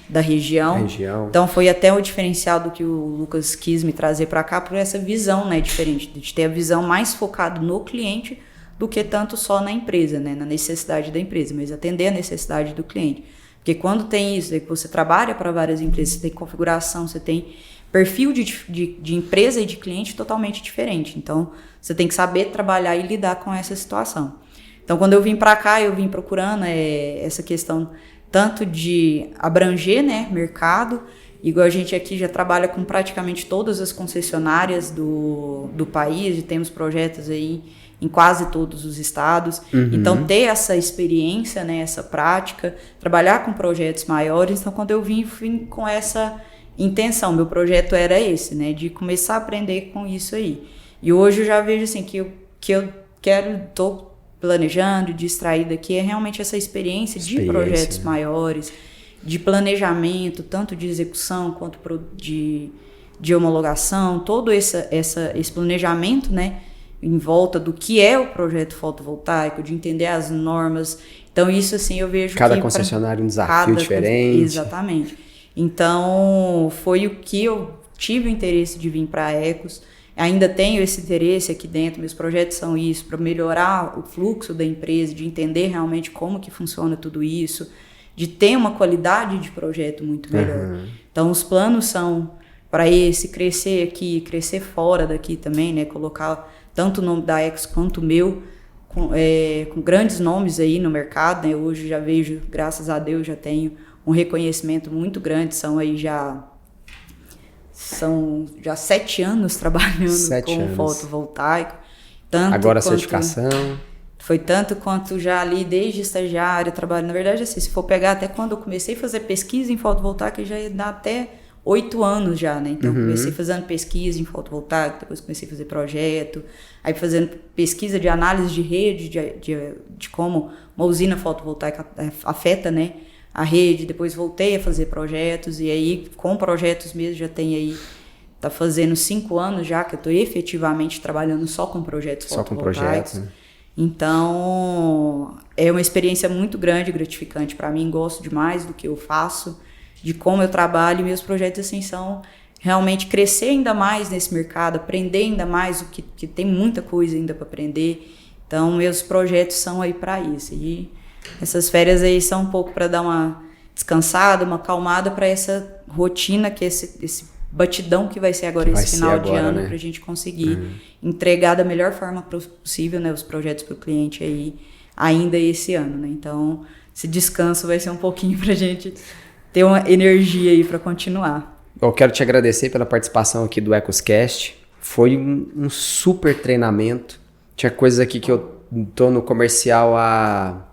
[SPEAKER 2] da região. Então foi até o diferencial do que o Lucas quis me trazer para cá, por essa visão, né, diferente, de ter a visão mais focada no cliente do que tanto só na empresa, né, na necessidade da empresa, mas atender a necessidade do cliente. Porque quando tem isso, que você trabalha para várias empresas, você tem configuração, você tem perfil de empresa e de cliente totalmente diferente. Então, você tem que saber trabalhar e lidar com essa situação. Então, quando eu vim para cá, eu vim procurando essa questão tanto de abranger, né, mercado, igual a gente aqui já trabalha com praticamente todas as concessionárias do país, e temos projetos aí em quase todos os estados. Então, ter essa experiência, né, essa prática, trabalhar com projetos maiores. Então, quando eu vim com essa intenção, meu projeto era esse, né, de começar a aprender com isso aí. E hoje eu já vejo assim, que eu estou planejando, de extrair daqui, é realmente essa experiência de projetos maiores, de planejamento, tanto de execução quanto de homologação, todo esse planejamento, né, em volta do que é o projeto fotovoltaico, de entender as normas. Então, isso assim, eu vejo
[SPEAKER 1] cada concessionário um desafio diferente.
[SPEAKER 2] Exatamente. Então, foi o que eu tive o interesse de vir para a Ecos. Ainda tenho esse interesse aqui dentro, meus projetos são isso, para melhorar o fluxo da empresa, de entender realmente como que funciona tudo isso, de ter uma qualidade de projeto muito melhor. Então, os planos são para crescer aqui, crescer fora daqui também, né? Colocar tanto o nome da Ecos quanto o meu, com grandes nomes aí no mercado, né? Hoje já vejo, graças a Deus, já tenho um reconhecimento muito grande, são 7 anos trabalhando com fotovoltaico.
[SPEAKER 1] Agora a certificação.
[SPEAKER 2] Foi tanto quanto já ali desde estagiário, trabalho. Na verdade, assim, se for pegar até quando eu comecei a fazer pesquisa em fotovoltaico, já ia dar até 8 anos já, né? Então, comecei fazendo pesquisa em fotovoltaico, depois comecei a fazer projeto, aí fazendo pesquisa de análise de rede, de como uma usina fotovoltaica afeta, né, a rede. Depois voltei a fazer projetos, e aí com projetos mesmo já tem aí tá fazendo 5 anos já que eu estou efetivamente trabalhando só com projetos fotovoltaicos. Só com projetos, né? Então, é uma experiência muito grande e gratificante para mim. Gosto demais do que eu faço, de como eu trabalho. E meus projetos assim são realmente crescer ainda mais nesse mercado, aprender ainda mais, que tem muita coisa ainda para aprender. Então, meus projetos são aí para isso. E essas férias aí são um pouco para dar uma descansada, uma acalmada para essa rotina, que esse batidão que vai ser agora esse final de ano, né? Para a gente conseguir entregar da melhor forma possível, né, os projetos para o cliente aí ainda esse ano, né? Então, esse descanso vai ser um pouquinho para a gente ter uma energia aí para continuar.
[SPEAKER 1] Eu quero te agradecer pela participação aqui do EcosCast. Foi um super treinamento. Tinha coisas aqui que eu tô no comercial há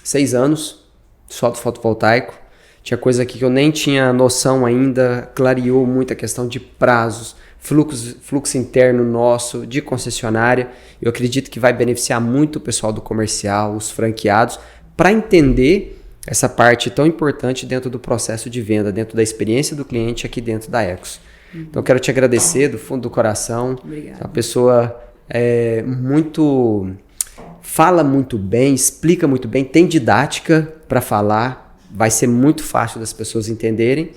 [SPEAKER 1] 6 anos, só do fotovoltaico. Tinha coisa aqui que eu nem tinha noção ainda, clareou muito a questão de prazos, fluxo interno nosso, de concessionária. Eu acredito que vai beneficiar muito o pessoal do comercial, os franqueados, para entender essa parte tão importante dentro do processo de venda, dentro da experiência do cliente aqui dentro da Ecos. Então, eu quero te agradecer do fundo do coração.
[SPEAKER 2] Obrigada.
[SPEAKER 1] Uma pessoa fala muito bem, explica muito bem, tem didática para falar. Vai ser muito fácil das pessoas entenderem.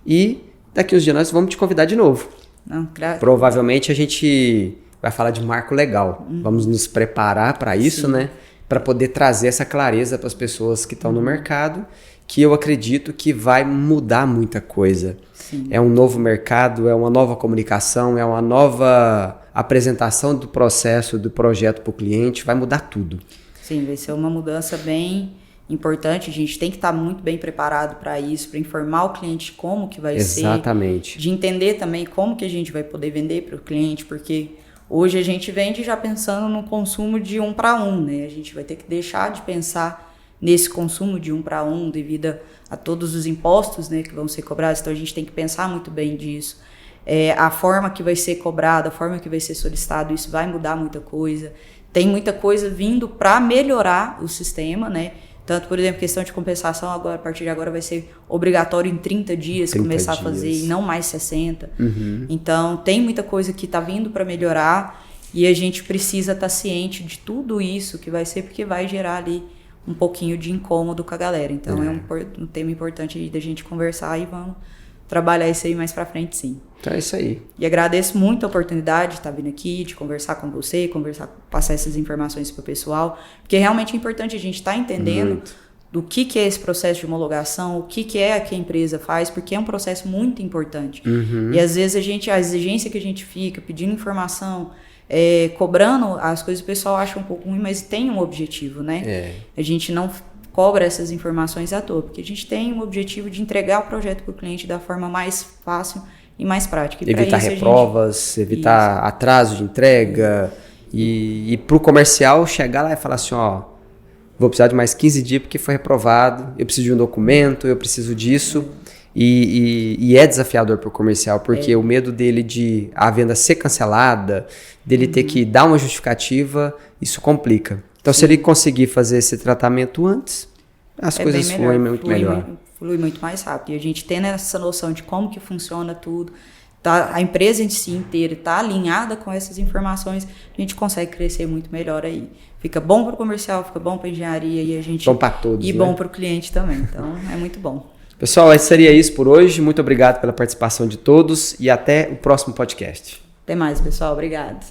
[SPEAKER 1] E daqui uns dias nós vamos te convidar de novo.
[SPEAKER 2] Não, claro.
[SPEAKER 1] Provavelmente a gente vai falar de marco legal. Vamos nos preparar para isso, né? Para poder trazer essa clareza para as pessoas que estão no mercado, que eu acredito que vai mudar muita coisa.
[SPEAKER 2] Sim.
[SPEAKER 1] É um novo mercado, é uma nova comunicação, é uma nova apresentação do processo, do projeto para o cliente, vai mudar tudo.
[SPEAKER 2] Sim, vai ser uma mudança bem importante. A gente tem que estar muito bem preparado para isso, para informar o cliente como que vai ser.
[SPEAKER 1] Exatamente.
[SPEAKER 2] De entender também como que a gente vai poder vender para o cliente, porque hoje a gente vende já pensando no consumo de 1 para 1, né? A gente vai ter que deixar de pensar nesse consumo de 1 para 1 devido a todos os impostos, né, que vão ser cobrados. Então a gente tem que pensar muito bem disso. A forma que vai ser cobrada, a forma que vai ser solicitado, isso vai mudar muita coisa. Tem muita coisa vindo para melhorar o sistema, né? Tanto, por exemplo, questão de compensação, agora, a partir de agora vai ser obrigatório em 30 dias começar a fazer, e não mais 60. Então, tem muita coisa que está vindo para melhorar e a gente precisa estar ciente de tudo isso que vai ser, porque vai gerar ali um pouquinho de incômodo com a galera. Então, é um tema importante aí da gente conversar e vamos trabalhar isso aí mais para frente, sim.
[SPEAKER 1] Então é isso aí.
[SPEAKER 2] E agradeço muito a oportunidade de estar vindo aqui, de conversar com você, passar essas informações para o pessoal, porque realmente é importante a gente estar entendendo do que é esse processo de homologação, o que é que a empresa faz, porque é um processo muito importante. E às vezes a exigência que a gente fica, pedindo informação, cobrando as coisas, o pessoal acha um pouco ruim, mas tem um objetivo, né? A gente não cobra essas informações à toa, porque a gente tem um objetivo de entregar o projeto para o cliente da forma mais fácil e mais prática. E
[SPEAKER 1] evitar reprovas, evitar atraso de entrega e para o comercial chegar lá e falar assim, ó, vou precisar de mais 15 dias porque foi reprovado, eu preciso de um documento, eu preciso disso. E é desafiador para o comercial, porque o medo dele de a venda ser cancelada, dele ter que dar uma justificativa, isso complica. Então, se ele conseguir fazer esse tratamento antes, as coisas fluem muito melhor.
[SPEAKER 2] Flui muito mais rápido. E a gente tendo essa noção de como que funciona tudo, a empresa em si inteira está alinhada com essas informações, a gente consegue crescer muito melhor aí. Fica bom para o comercial, fica bom para a engenharia e a gente
[SPEAKER 1] bom para todos,
[SPEAKER 2] e bom para o cliente também. Então, é muito bom.
[SPEAKER 1] Pessoal, seria isso por hoje. Muito obrigado pela participação de todos e até o próximo podcast.
[SPEAKER 2] Até mais, pessoal. Obrigado.